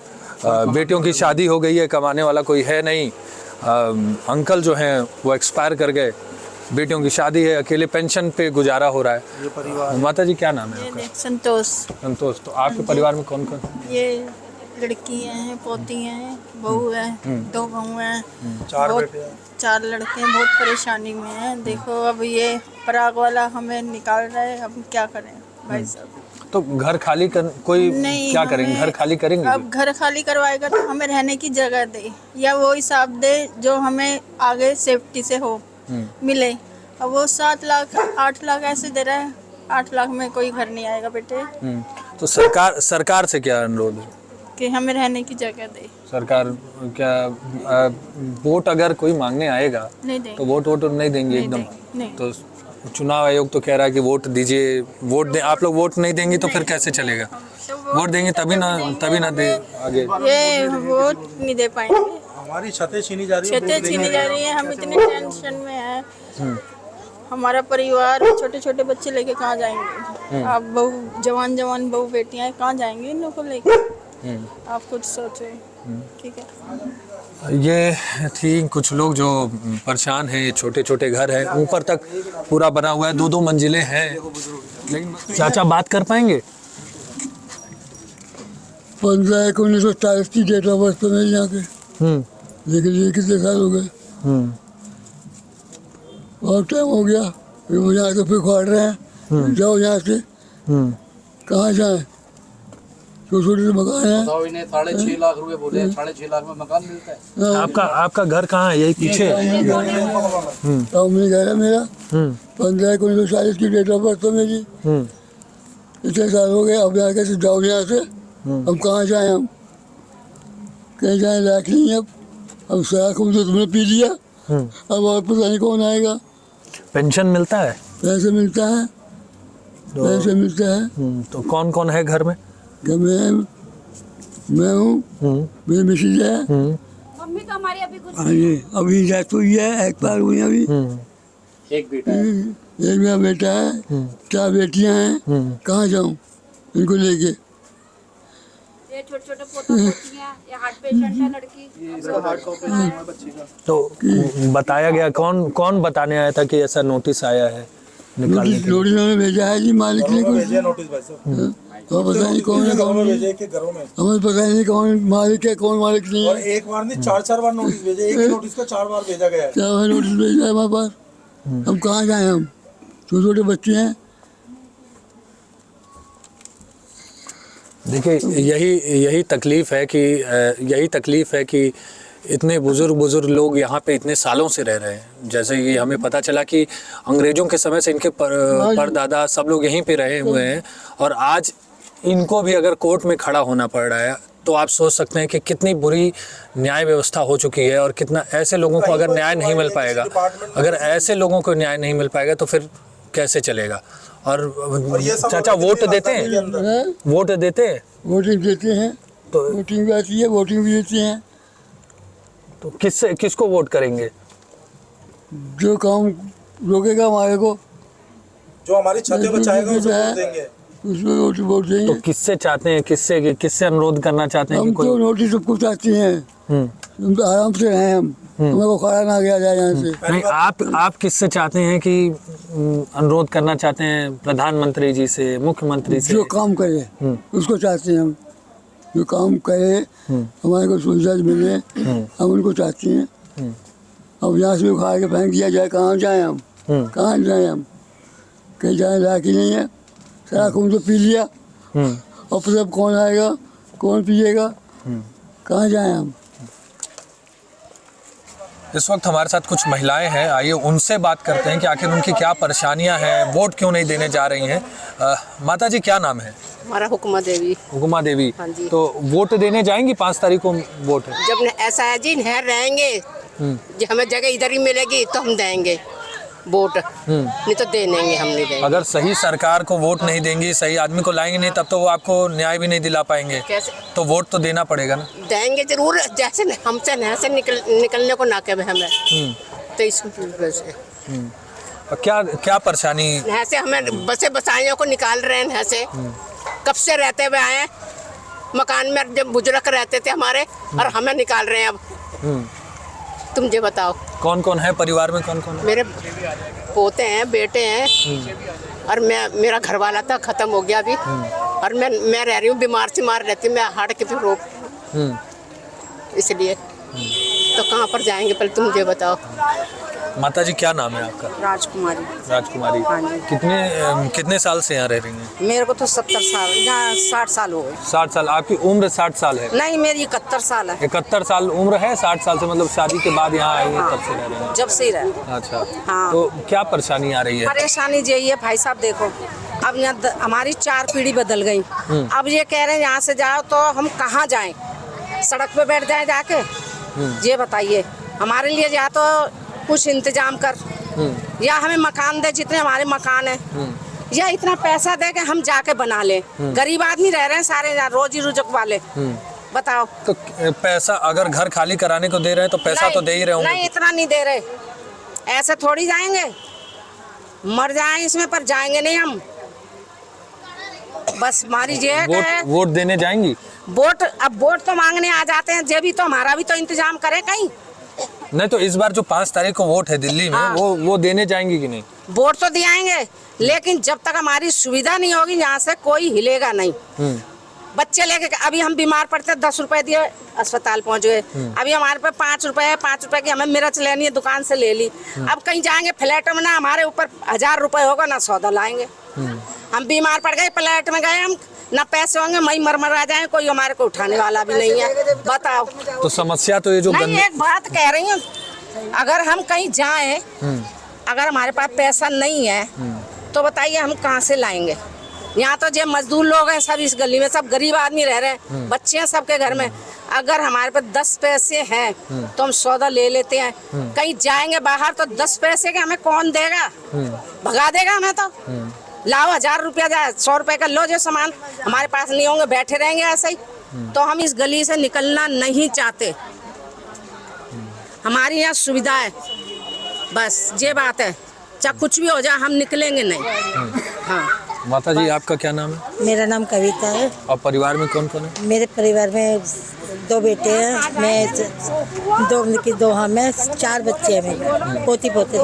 बेटियों की शादी हो गई है, कमाने वाला कोई है नहीं। अंकल जो हैं वो एक्सपायर कर गए, बेटियों की शादी है, अकेले पेंशन पे गुजारा हो रहा है। माता जी क्या नाम है आपका? संतोष। संतोष। तो आपके परिवार में कौन कौन? ये लड़की हैं, पोती हैं, बहू है, 2 बहू हैं, 4 लड़के हैं। बहुत परेशानी में हैं। देखो अब ये पराग वाला हमें निकाल रहा है, अब क्या करें भाई साहब। तो घर खाली कर कोई नहीं, क्या करेंगे? घर खाली करेंगे? अब घर खाली करवाएगा तो हमें रहने की जगह दे, या वो हिसाब दे जो हमें आगे सेफ्टी से हो मिले। अब वो 7 लाख 8 लाख ऐसे दे रहा है, 8 लाख में कोई घर नहीं आएगा बेटे। तो सरकार से क्या अनुरोध है कि हमें रहने की जगह दे। सरकार क्या वोट अगर कोई मांगने आएगा नहीं देंगे, तो वोट नहीं देंगे एकदम? नहीं। तो चुनाव आयोग तो कह रहा है कि वोट दीजिए, वोट दे। आप लोग वोट नहीं देंगे तो फिर कैसे चलेगा? वोट देंगे तभी ना दे आगे। ये वोट नहीं दे पाएंगे, हमारी छतें छीनी जा रही है, हम इतने टेंशन में हैं। हमारा परिवार छोटे छोटे बच्चे लेके कहाँ जाएंगे? आप बहू जवान बहू बेटियां कहाँ जाएंगे इन लोगों को लेके? आप कुछ सोचो। ठीक है, ये थी कुछ लोग जो परेशान हैं। छोटे छोटे घर हैं, ऊपर तक पूरा बना हुआ है, 2-2 मंजिलें हैं। लेकिन चाचा बात कर पाएंगे? 15/1/1940 की डेट ऑफ बर्थ तो मेरे यहाँ के, लेकिन ये कितने साल हो गए, बहुत टाइम हो गया। फिर यहाँ से फिर खोल रहे हैं, जाओ यहाँ से, कहाँ जाए? छोटे से मकान है। 6.5 लाख रुपए बोले, 6.5 लाख में मकान मिलता है। आपका घर कहाँ है? यही पीछे टाउन घर है मेरा। 15/1/1940 की डेट ऑफ बर्थ तो मेरी। इतने साल हो गए, अब यहाँ कैसे जाओ यहाँ से? अब कहाँ जाए हम? कहीं जाए लायक नहीं है अब सारा खून तो तुमने पी लिया, अब और पता नहीं कौन आएगा। पेंशन मिलता है? पैसे मिलता है, पैसे मिलता है। तो कौन कौन है घर में? मैं हूँ, मेरी मिसेज है, मम्मी तो हमारी अभी कुछ अभी डेथ हुई है, एक बार हुई अभी। एक बेटा है, एक मेरा बेटा है, 4 बेटियां हैं। कहाँ जाऊँ इनको लेके? ये छोटे पोतियां, ये हार्ट पेशेंट है लड़की। तो बताया गया कौन बताने आया था कि ऐसा नोटिस आया है? नोटिस उन्होंने भेजा है जी, मालिक ने कुछ तो पता नहीं कौन है, कौन हमें पता नहीं कौन मालिक है, कौन मालिक नहीं है। एक बार नहीं 4 बार नोटिस भेजे, एक नोटिस को 4 बार भेजा गया है। 4 बार नोटिस भेजा है हमारे पास। हम कहाँ जाए? हम छोटे छोटे बच्चे हैं। देखिए यही तकलीफ है कि इतने बुजुर्ग लोग यहाँ पे इतने सालों से रह रहे हैं। जैसे कि हमें पता चला कि अंग्रेजों के समय से इनके परदादा सब लोग यहीं पे रहे हुए हैं, और आज इनको भी अगर कोर्ट में खड़ा होना पड़ रहा है तो आप सोच सकते हैं कि कितनी बुरी न्याय व्यवस्था हो चुकी है। और कितना ऐसे लोगों को अगर न्याय नहीं मिल पाएगा, अगर ऐसे लोगों को न्याय नहीं मिल पाएगा तो फिर कैसे चलेगा? और चाचा वोट देते हैं? वोटिंग देते हैं, तो वोटिंग भी आती है, वोटिंग भी देते हैं। तो किसको वोट करेंगे? जो काम रोकेगा हमारे को, जो हमारी छतें बचाएगा उसे वोट देंगे, उसमें वोट देंगे। तो किससे चाहते हैं, किससे अनुरोध करना चाहते हैं? हम तो नोटिस सबको चाहते हैं, हम तो आराम से रहें, हम हमें को खड़ा ना गया जाए यहाँ से। नहीं, आप किससे चाहते हैं कि अनुरोध करना चाहते हैं? प्रधानमंत्री जी से, मुख्यमंत्री से? जो काम करे उसको चाहते हैं हम, जो काम करे हमारे को सुविधा मिले, हम उनको चाहते हैं। अब यहाँ से उखाड़ के फेंक दिया जाए, कहाँ जाए हम? कहाँ जाए हम? कहीं जाए लायक ही नहीं है, सारा खून तो पी लिया, और फिर अब कौन आएगा, कौन पिएगा, कहाँ जाए हम? इस वक्त हमारे साथ कुछ महिलाएं हैं, आइए उनसे बात करते हैं कि आखिर उनकी क्या परेशानियां हैं, वोट क्यों नहीं देने जा रही हैं। माता जी क्या नाम है? हमारा हुक्मा देवी। हुक्मा देवी। हाँ जी। तो वोट देने जाएंगी? 5 तारीख को वोट है। जब ऐसा है जी, नहर रहेंगे, हमें जगह इधर ही मिलेगी तो हम देंगे। वोट, नहीं तो दे देंगे, हम नहीं देंगे। अगर सही सरकार को वोट नहीं देंगी, सही आदमी को लाएंगे नहीं, तब तो वो आपको न्याय भी नहीं दिला पाएंगे। कैसे? तो वोट तो देना पड़ेगा ना। देंगे जरूर, जैसे हमसे यहाँ से निकलने को ना कहे हमें, तो इस वजह से और क्या क्या परेशानी? यहाँ से हमें बसाइयों को निकाल रहे हैं यहाँ से, कब से रहते हुए आए, मकान में जब बुजुर्ग रहते थे हमारे, और हमें निकाल रहे हैं अब। तुम ये बताओ कौन कौन है परिवार में, कौन कौन है? मेरे पोते हैं, बेटे हैं, और मेरा घर वाला था, खत्म हो गया अभी, और मैं रह रही हूँ, बीमार से मार रहती हूँ, मैं हार्ट की रोग, इसलिए तो कहाँ पर जाएंगे, पहले तुम ये बताओ। माता जी क्या नाम है आपका? राजकुमारी। राजकुमारी। हाँ जी। कितने साल से यहाँ रह रही हैं? मेरे को तो 70 साल या 60 साल हो गए। 60 साल? आपकी उम्र 60 साल है? नहीं, मेरी 71 साल है। 71 साल उम्र है, 60 साल से मतलब शादी के बाद यहाँ आई है, तब से रह रहे हैं? जब से ही रहे। अच्छा। हाँ। तो क्या परेशानी आ रही है? परेशानी यही है भाई साहब, देखो अब यहाँ हमारी 4 पीढ़ी बदल गई, अब ये कह रहे हैं यहाँ से जाओ, तो हम कहाँ जाएं? सड़क पे बैठ जाएं जाके? ये बताइए, हमारे लिए या तो कुछ इंतजाम कर, या हमें मकान दे, जितने हमारे मकान है, या इतना पैसा दे के हम जाके बना ले। गरीब आदमी रह रहे हैं सारे, रोजी रुजक वाले, बताओ। तो पैसा अगर घर खाली कराने को दे रहे हैं तो पैसा तो दे ही रहे होंगे। नहीं, इतना नहीं दे रहे, ऐसे थोड़ी जाएंगे, मर जाएं इसमें, पर जाएंगे नहीं हम। बस हमारी ये वोट देने जाएंगी? वोट, अब वोट तो मांगने आ जाते हैं, जे भी तो हमारा भी तो इंतजाम करे कहीं। नहीं तो इस बार जो 5 तारीख को वोट है दिल्ली में, हाँ। वो देने जाएंगी कि नहीं? वोट तो दिलाएंगे, लेकिन जब तक हमारी सुविधा नहीं होगी यहाँ से कोई हिलेगा नहीं। बच्चे लेके, अभी हम बीमार पड़ते 10 रुपए दिए, अस्पताल पहुँच गए। अभी हमारे पे 5 रुपए है, 5 रुपए की हमें मिर्च लेनी है, दुकान से ले ली। अब कहीं जाएंगे फ्लैट में, ना हमारे ऊपर 1000 रुपए होगा, ना सौदा लाएंगे। हम बीमार पड़ गए, फ्लैट में गए हम, ना पैसे होंगे, मई मर आ जाए, कोई हमारे को उठाने वाला भी नहीं है, बताओ। तो समस्या तो ये जो नहीं, एक बात कह रही हूँ, अगर हम कहीं जाएं, अगर हमारे पास पैसा नहीं है, तो बताइए हम कहाँ से लाएंगे? यहाँ तो जो मजदूर लोग हैं सब इस गली में, सब गरीब आदमी रह रहे हैं, बच्चे हैं सबके घर में। अगर हमारे पास 10 पैसे हैं तो हम सौदा ले लेते हैं। कहीं जाएंगे बाहर तो 10 पैसे के हमें कौन देगा? भगा देगा हमें तो। लाओ 1000 रुपया, 100 रुपए का लो जो सामान, हमारे पास नहीं होंगे, बैठे रहेंगे ऐसे ही। तो हम इस गली से निकलना नहीं चाहते, हमारी यहाँ सुविधा है, बस ये बात है। चाहे कुछ भी हो जाए, हम निकलेंगे नहीं। हाँ। माता जी आपका क्या नाम है? मेरा नाम कविता है। और परिवार में कौन कौन है? मेरे परिवार में 2 बेटे हैं, मैं 2 हम हैं, 4 बच्चे हैं मेरे, पोती पोते।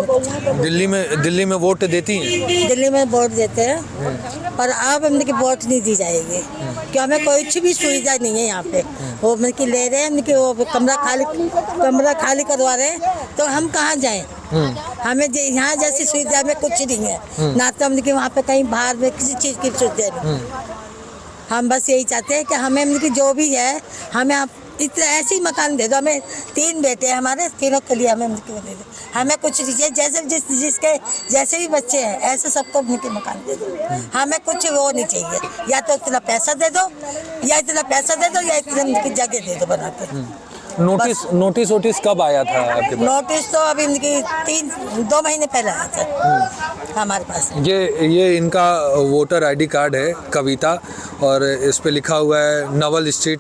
दिल्ली में वोट देती हैं? दिल्ली में वोट देते हैं, पर अब हमने की वोट नहीं दी जाएगी, क्योंकि हमें कोई भी सुविधा नहीं है यहाँ पे। वो मतलब कि ले रहे हैं कि वो कमरा खाली करवा रहे हैं, तो हम कहाँ जाएं? हमें यहाँ जैसी सुविधा में कुछ नहीं है, ना तो हमने कि वहाँ पे कहीं बाहर में किसी चीज़ की सुविधा नहीं। हम बस यही चाहते हैं कि हमें मतलब कि जो भी है, हमें आप इतना ऐसे ही मकान दे दो। हमें 3 बेटे हैं हमारे, तीनों के लिए हमें दे दो। हमें कुछ नहीं, जैसे जिसके जैसे भी बच्चे हैं ऐसे सबको मकान दे दो। हमें कुछ वो नहीं चाहिए, या तो इतना पैसा दे दो, या इतना जगह दे दो बना के। नोटिस कब आया था आपके पास? नोटिस तो अभी 2 महीने पहले आया था हमारे पास। ये इनका वोटर ID कार्ड है, कविता, और इस पे लिखा हुआ है नवल स्ट्रीट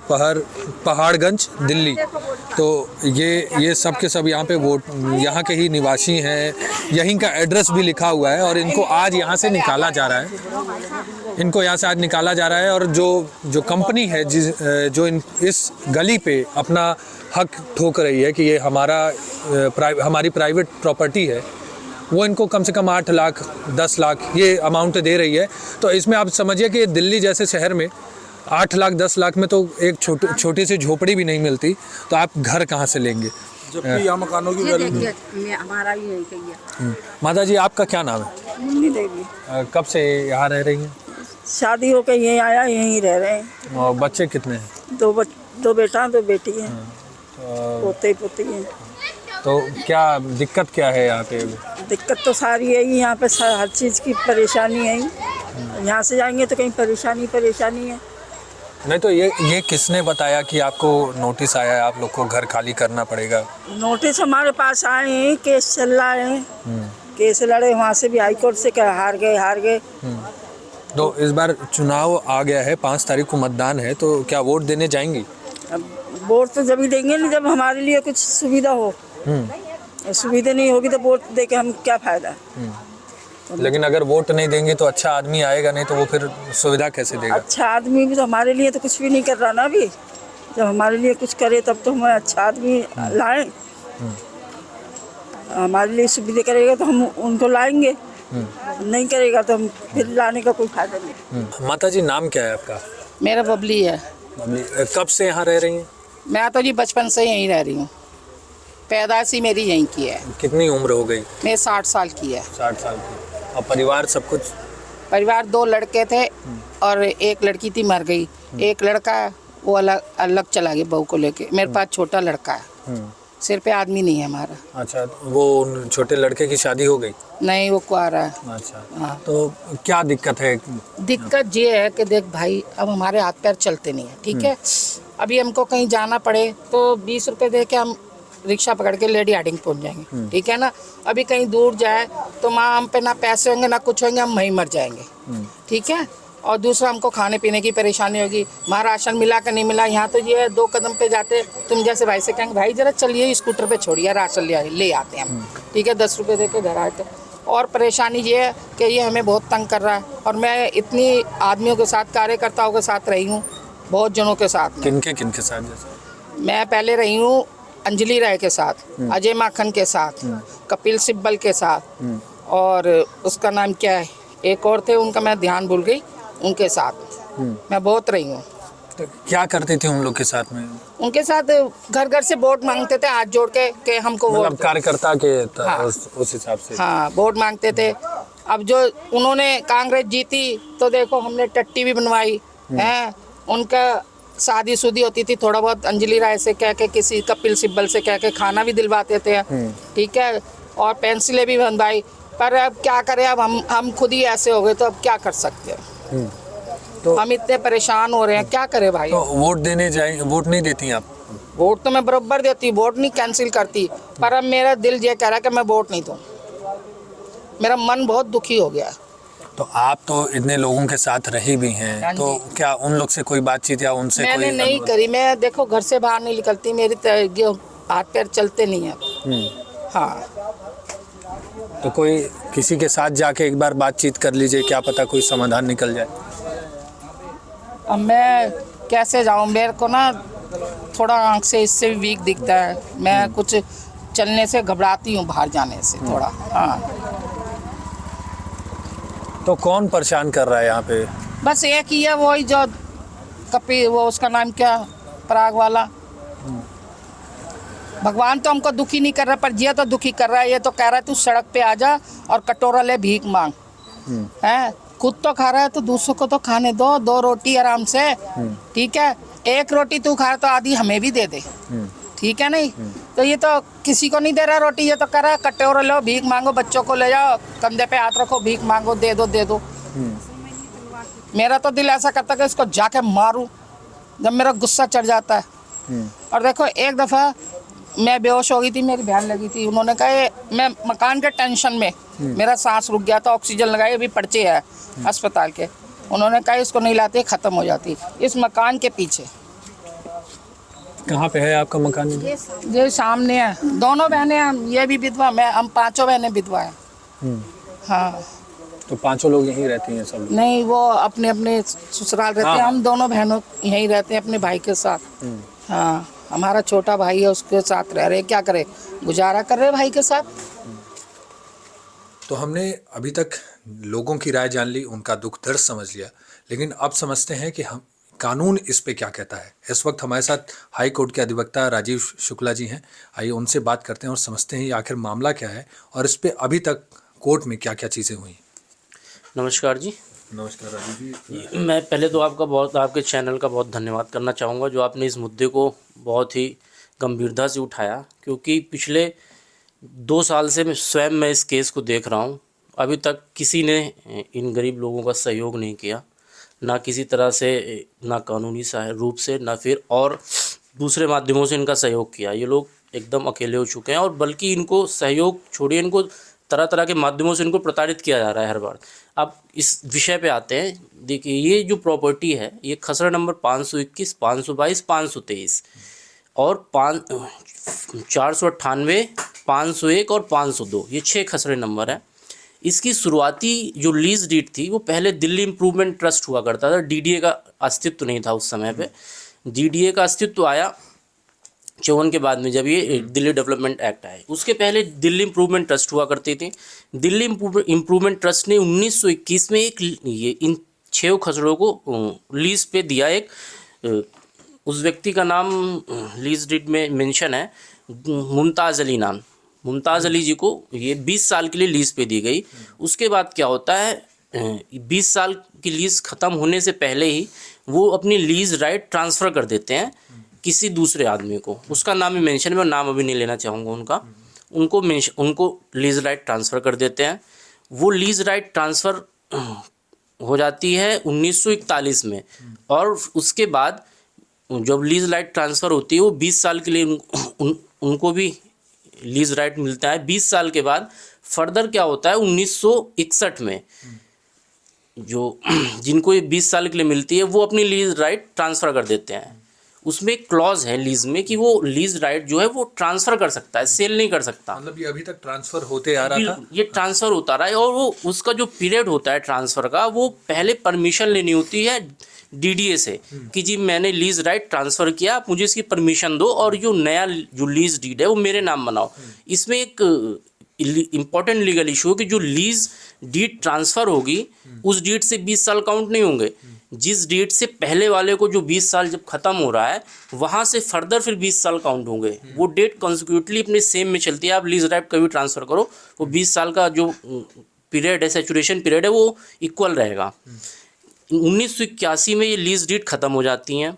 पहाड़गंज दिल्ली। तो ये सब के सब यहाँ पे यहाँ के ही निवासी हैं, यहीं का एड्रेस भी लिखा हुआ है, और इनको आज यहाँ से निकाला जा रहा है। और जो कंपनी है जो इस गली पे अपना हक ठोक रही है कि ये हमारी प्राइवेट प्रॉपर्टी है, वो इनको कम से कम 8 लाख 10 लाख ये अमाउंट दे रही है। तो इसमें आप समझिए कि दिल्ली जैसे शहर में 8 लाख 10 लाख में तो एक छोटी सी झोपड़ी भी नहीं मिलती, तो आप घर कहाँ से लेंगे? जबकि यहाँ मकानों की वैल्यू। हमारा भी यही कहिए। माता जी आपका क्या नाम है? मुन्नी देवी। कब से यहाँ रह रही हैं? शादी होकर यहीं आया, यहीं रह रहे हैं। और बच्चे कितने हैं? 2 बेटा 2 बेटी हैं, पोते पोती हैं। तो क्या दिक्कत क्या है यहाँ पे? दिक्कत तो सारी है, यहाँ पे हर चीज़ की परेशानी है। यहाँ से जाएंगे तो कहीं परेशानी है। नहीं तो ये किसने बताया कि आपको नोटिस आया है, आप लोग को घर खाली करना पड़ेगा? नोटिस हमारे पास आए हैं, केस चल रहा है केस लड़े, वहाँ से भी हाई कोर्ट से हार गए। तो इस बार चुनाव आ गया है, 5 तारीख को मतदान है, तो क्या वोट देने जाएंगी? अब वोट तो जब ही देंगे नहीं जब हमारे लिए कुछ सुविधा हो। सुविधा नहीं होगी तो वोट दे के हम क्या फायदा। लेकिन अगर वोट नहीं देंगे तो अच्छा आदमी आएगा नहीं, तो वो फिर सुविधा कैसे देगा? अच्छा आदमी भी तो हमारे लिए तो कुछ भी नहीं कर रहा ना अभी। जब हमारे लिए कुछ करे तब तो हम अच्छा आदमी लाएं। हमारे लिए सुविधा करेगा तो हम उनको लाएंगे, नहीं करेगा तो हम फिर लाने का कोई फायदा नहीं। माता जी नाम क्या है आपका? मेरा बबली है। कब से यहाँ रह रही हैं? मैं तो जी बचपन से यहीं रह रही हूँ, पैदाइश ही मेरी यहीं की है। कितनी उम्र हो गई? मैं 60 साल की है। 60 साल की। और परिवार सब कुछ? परिवार 2 लड़के थे और एक लड़की थी, मर गई। एक लड़का वो अलग चला गया बहू को लेके। मेरे पास छोटा लड़का है, सिर पे आदमी नहीं है हमारा। अच्छा, वो छोटे लड़के की शादी हो गई? नहीं, वो कुआरा है। अच्छा हाँ। तो क्या दिक्कत है? दिक्कत ये है कि देख भाई, अब हमारे हाथ पैर चलते नहीं है, ठीक है। अभी हमको कहीं जाना पड़े तो 20 रुपए दे के हम रिक्शा पकड़ के लेडी हार्डिंग पहुंच जाएंगे, ठीक है ना। अभी कहीं दूर जाए तो माँ हम पे ना पैसे होंगे ना कुछ होंगे, हम वहीं मर जाएंगे, ठीक है। और दूसरा हमको खाने पीने की परेशानी होगी। वहाँ राशन मिला कि नहीं मिला, यहाँ तो ये 2 कदम पे जाते तुम जैसे भाई से कहेंगे भाई जरा चलिए स्कूटर पे छोड़िए, राशन ले आते हैं हम, ठीक है। 10 रुपये दे के घर आते। और परेशानी ये है कि ये हमें बहुत तंग कर रहा है। और मैं इतनी आदमियों के साथ, कार्यकर्ताओं के साथ रही हूँ, बहुत जनों के साथ। किनके साथ? जैसे मैं पहले रही हूँ अंजलि राय के साथ, अजय माखन के साथ, कपिल सिब्बल के साथ, और उसका नाम क्या है, एक और थे उनका मैं ध्यान भूल गई, उनके साथ मैं बहुत रही हूँ। तो क्या करते थे उन लोग के साथ में? उनके साथ घर घर से वोट मांगते थे, हाथ जोड़ के हमको मतलब वोट। कार्यकर्ता के हाँ। उस हिसाब से? हाँ, वोट मांगते थे। अब जो उन्होंने कांग्रेस जीती तो देखो हमने टट्टी भी बनवाई है। उनका शादी शुदी होती थी, थोड़ा बहुत अंजलि राय से कह के, किसी कपिल सिब्बल से कह के खाना भी दिलवाते थे, ठीक है। और पेंसिलें भी बनवाई। पर अब क्या करें, अब हम खुद ही ऐसे हो गए तो अब क्या कर सकते हैं। तो हम इतने परेशान हो रहे हैं, क्या करें भाई। तो वोट देने जाएंगे, वोट नहीं देती आप? वोट तो मैं बराबर देती, वोट नहीं कैंसिल करती। पर अब मेरा दिल ये कह रहा है कि मैं वोट नहीं दूँ। मेरा मन बहुत दुखी हो गया। तो आप तो इतने लोगों के साथ रही भी हैं, तो क्या उन लोग से कोई बातचीत या उनसे मैंने नहीं करी। मैं देखो घर से बाहर नहीं निकलती, मेरी हाथ पैर चलते नहीं है। हाँ, तो कोई किसी के साथ जाके एक बार बातचीत कर लीजिए, क्या पता कोई समाधान निकल जाए। अब मैं कैसे जाऊँ, मेरे को ना थोड़ा आँख से इससे भी वीक दिखता है। मैं कुछ चलने से घबराती हूँ, बाहर जाने से थोड़ा। हाँ, तो कौन परेशान कर रहा है यहाँ पे? बस एक ही है, वही जो वो उसका नाम क्या, पराग वाला। भगवान तो हमको दुखी नहीं कर रहा, पर ये तो दुखी कर रहा है। ये तो कह रहा है तू सड़क पे आ जा और कटोरा ले भीख मांग, है। खुद तो खा रहा है तो दूसरों को तो खाने दो, 2 रोटी आराम से, ठीक है। 1 रोटी तू खा रहा तो आधी हमें भी दे दे, ठीक है। नहीं तो ये तो किसी को नहीं दे रहा रोटी, ये तो कह रहा है कटोरा लो भीख मांगो, बच्चों को ले जाओ, कंधे पे हाथ रखो, भीख मांगो, दे दो। मेरा तो दिल ऐसा करता है कि इसको जाके मारूं जब मेरा गुस्सा चढ़ जाता है। और देखो एक दफ़ा मैं बेहोश हो गई थी, मेरी बहन लगी थी, उन्होंने कहा मैं मकान के टेंशन में मेरा सांस रुक गया था, ऑक्सीजन लगाई, अभी पर्चे है अस्पताल के। उन्होंने कहा इसको नहीं लाते, ख़त्म हो जाती। इस मकान के पीछे। कहाँ पे है आपका मकान? ये सामने है। दोनों बहनें हैं, ये भी विधवा, हम 5 बहनें विधवा हैं। हाँ, तो 5 लोग यहीं रहती हैं सब? नहीं, वो अपने अपने ससुराल रहते हैं। हम दोनों बहनों यहीं रहते हैं अपने भाई के साथ। हाँ, हमारा छोटा भाई है, उसके साथ रह रहे। क्या करे, गुजारा कर रहे भाई के साथ। तो हमने अभी तक लोगों की राय जान ली, उनका दुख दर्द समझ लिया, लेकिन अब समझते हैं कि हम कानून इस पे क्या कहता है। इस वक्त हमारे साथ हाई कोर्ट के अधिवक्ता राजीव शुक्ला जी हैं। आइए उनसे बात करते हैं और समझते हैं आखिर मामला क्या है और इस पे अभी तक कोर्ट में क्या क्या चीज़ें हुई। नमस्कार जी। नमस्कार राजीव जी। मैं पहले तो आपके चैनल का बहुत धन्यवाद करना चाहूँगा, जो आपने इस मुद्दे को बहुत ही गंभीरता से उठाया, क्योंकि पिछले 2 साल से मैं इस केस को देख रहा हूँ। अभी तक किसी ने इन गरीब लोगों का सहयोग नहीं किया, ना किसी तरह से, ना कानूनी रूप से, ना फिर और दूसरे माध्यमों से इनका सहयोग किया। ये लोग एकदम अकेले हो चुके हैं, और बल्कि इनको सहयोग छोड़िए, इनको तरह तरह के माध्यमों से इनको प्रताड़ित किया जा रहा है हर बार। अब इस विषय पे आते हैं। देखिए, ये जो प्रॉपर्टी है ये खसरा नंबर 521, 522, 523 और 498, 501 और 502, ये 6 खसरे नंबर है। इसकी शुरुआती जो लीज डीड थी वो पहले दिल्ली इम्प्रूवमेंट ट्रस्ट हुआ करता था। डीडीए का अस्तित्व नहीं था उस समय पे। डीडीए का अस्तित्व आया 54 के बाद में, जब ये दिल्ली डेवलपमेंट एक्ट आए। उसके पहले दिल्ली इम्प्रूवमेंट ट्रस्ट हुआ करती थी। दिल्ली इम्प्रूवमेंट ट्रस्ट ने 1921 में ये इन 6 खसड़ों को लीज पे दिया। एक उस व्यक्ति का नाम लीज डीड में मेंशन है, मुमताज़ अली नाम। मुमताज़ अली जी को ये 20 साल के लिए लीज़ पे दी गई। उसके बाद क्या होता है, 20 साल की लीज़ ख़त्म होने से पहले ही वो अपनी लीज़ राइट ट्रांसफ़र कर देते हैं किसी दूसरे आदमी को। उसका नाम ही मेंशन, मैं नाम अभी नहीं लेना चाहूँगा उनका। उनको लीज़ राइट ट्रांसफ़र कर देते हैं। वो लीज़ राइट ट्रांसफ़र हो जाती है 1941 में। और उसके बाद जब लीज़ राइट ट्रांसफ़र होती है वो 20 साल के लिए उनको भी लीज राइट मिलता है। 20 साल के बाद फर्दर क्या होता है, 1961 में जो जिनको ये 20 साल के लिए मिलती है वो अपनी लीज राइट ट्रांसफ़र कर देते हैं। उसमें एक क्लॉज है लीज में कि वो लीज राइट जो है वो ट्रांसफ़र कर सकता है, सेल नहीं कर सकता। मतलब ये अभी तक ट्रांसफ़र होते आ रहा था, ये ट्रांसफ़र होता रहा है। और वो उसका जो पीरियड होता है ट्रांसफ़र का, वो पहले परमिशन लेनी होती है डीडीए से कि जी मैंने लीज राइट ट्रांसफ़र किया, आप मुझे इसकी परमिशन दो और जो नया जो लीज डीड है वो मेरे नाम बनाओ। इसमें एक इम्पॉर्टेंट लीगल इशू है कि जो लीज डीड ट्रांसफ़र होगी उस डीड से 20 साल काउंट नहीं होंगे। जिस डेट से पहले वाले को जो 20 साल जब ख़त्म हो रहा है वहाँ से फर्दर फिर 20 साल काउंट होंगे। वो डेट कॉन्सिक्यूटिवली अपने सेम में चलती है। आप लीज राइट कभी ट्रांसफ़र करो वो 20 साल का जो पीरियड है, सैचुरेशन पीरियड है, वो इक्वल रहेगा। 1981 में ये लीज डीड ख़त्म हो जाती हैं,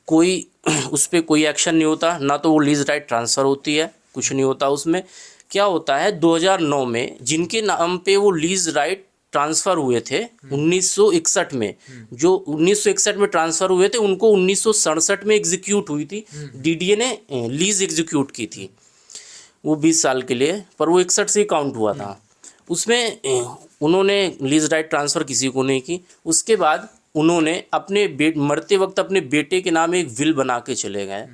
कोई उस पर कोई एक्शन नहीं होता, ना तो वो लीज राइट ट्रांसफ़र होती है, कुछ नहीं होता उसमें। क्या होता है 2009 में जिनके नाम पे वो लीज राइट ट्रांसफ़र हुए थे 1961 में, जो 1961 में ट्रांसफ़र हुए थे उनको 1967 में एग्जीक्यूट हुई थी। डीडीए ने लीज एग्जीक्यूट की थी वो 20 साल के लिए, पर वो 61 से ही काउंट हुआ था। उसमें उन्होंने लीज राइट ट्रांसफ़र किसी को नहीं की। उसके बाद उन्होंने अपने मरते वक्त अपने बेटे के नाम एक विल बना के चले गए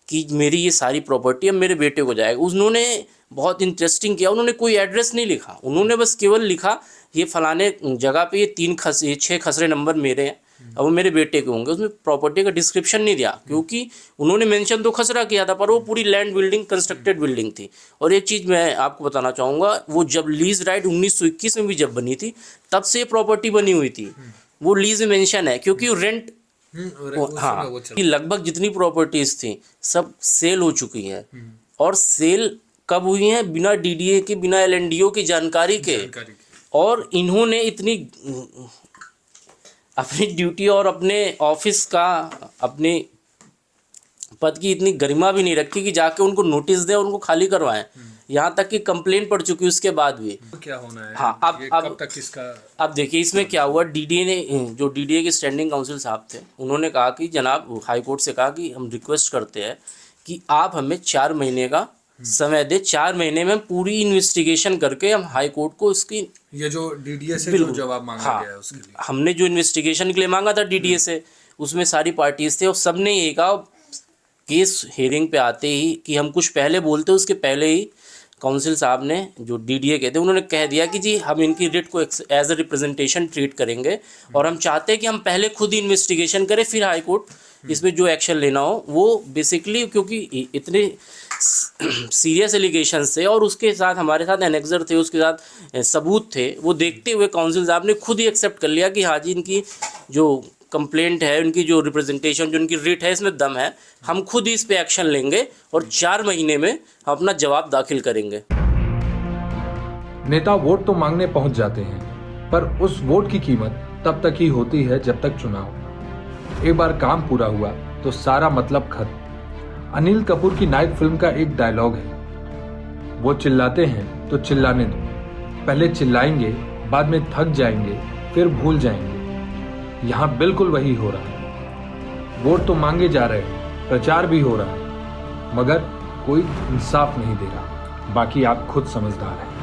कि मेरी ये सारी प्रॉपर्टी अब मेरे बेटे को जाएगा। उन्होंने बहुत इंटरेस्टिंग किया, उन्होंने कोई एड्रेस नहीं लिखा, उन्होंने बस केवल लिखा ये फलाने जगह पे ये 6 खसरे नंबर मेरे हैं, अब वो मेरे बेटे के होंगे। उसमें प्रॉपर्टी का डिस्क्रिप्शन नहीं दिया क्योंकि उन्होंने मेंशन तो खसरा किया था पर वो पूरी लैंड बिल्डिंग कंस्ट्रक्टेड बिल्डिंग थी। और एक चीज़ मैं आपको बताना चाहूँगा, वो जब लीज राइट 1921 में भी जब बनी थी तब से ये प्रॉपर्टी बनी हुई थी, वो लीज में मेंशन है क्योंकि वो रेंट हाँ, लगभग जितनी प्रॉपर्टीज़ थी सब सेल हो चुकी है। और सेल कब हुई हैं? बिना डीडीए के, बिना एलएनडीओ की जानकारी के। और इन्होंने इतनी अपनी ड्यूटी और अपने ऑफिस का, अपने पद की इतनी गरिमा भी नहीं रखी कि जाके उनको नोटिस दें और उनको खाली करवाएं। यहाँ तक कि कंप्लेंट पड़ चुकी उसके बाद भी। क्या होना है? हाँ, अब तक इसका अब देखिए इसमें क्या हुआ। डीडीए ने, जो डीडीए के स्टैंडिंग काउंसिल साहब थे, उन्होंने कहा कि जनाब हाई कोर्ट से कहा कि हम रिक्वेस्ट करते हैं कि आप हमें 4 महीने का समय दे, 4 महीने में पूरी इन्वेस्टिगेशन करके हम हाई कोर्ट को इसकी ये जो डीडीए से जो जवाब मांगा गया है उसके लिए हमने जो इन्वेस्टिगेशन के लिए मांगा था डीडीए से, उसमें सारी पार्टीज थे और सब ने ये कहा केस हेयरिंग पे आते ही कि हम कुछ पहले बोलते, उसके पहले ही काउंसिल साहब ने, जो डीडीए कहते, उन्होंने कह दिया कि जी हम इनकी रिट को एज अ रिप्रेजेंटेशन ट्रीट करेंगे और हम चाहते हैं कि हम पहले खुद ही इन्वेस्टिगेशन करें, फिर हाई कोर्ट इसमें जो एक्शन लेना हो वो बेसिकली, क्योंकि इतने सीरियस एलिगेशंस थे और उसके साथ हमारे साथ एनेक्सर थे, उसके साथ सबूत थे, वो देखते हुए काउंसिल साहब ने खुद ही एक्सेप्ट कर लिया कि हाँ जी इनकी जो कंप्लेंट है, उनकी जो रिप्रेजेंटेशन, जो उनकी रिट है, इसमें दम है, हम खुद ही इस पे एक्शन लेंगे और 4 महीने में हम अपना जवाब दाखिल करेंगे। नेता वोट तो मांगने पहुंच जाते हैं, पर उस वोट की कीमत तब तक ही होती है जब तक चुनाव। एक बार काम पूरा हुआ तो सारा मतलब खत्म। अनिल कपूर की नायक फिल्म का एक डायलॉग है, वो चिल्लाते हैं तो चिल्लाने दो, पहले चिल्लाएंगे, बाद में थक जाएंगे, फिर भूल जाएंगे। यहाँ बिल्कुल वही हो रहा है। वोट तो मांगे जा रहे हैं, प्रचार भी हो रहा है, मगर कोई इंसाफ नहीं दे रहा। बाकी आप खुद समझदार हैं।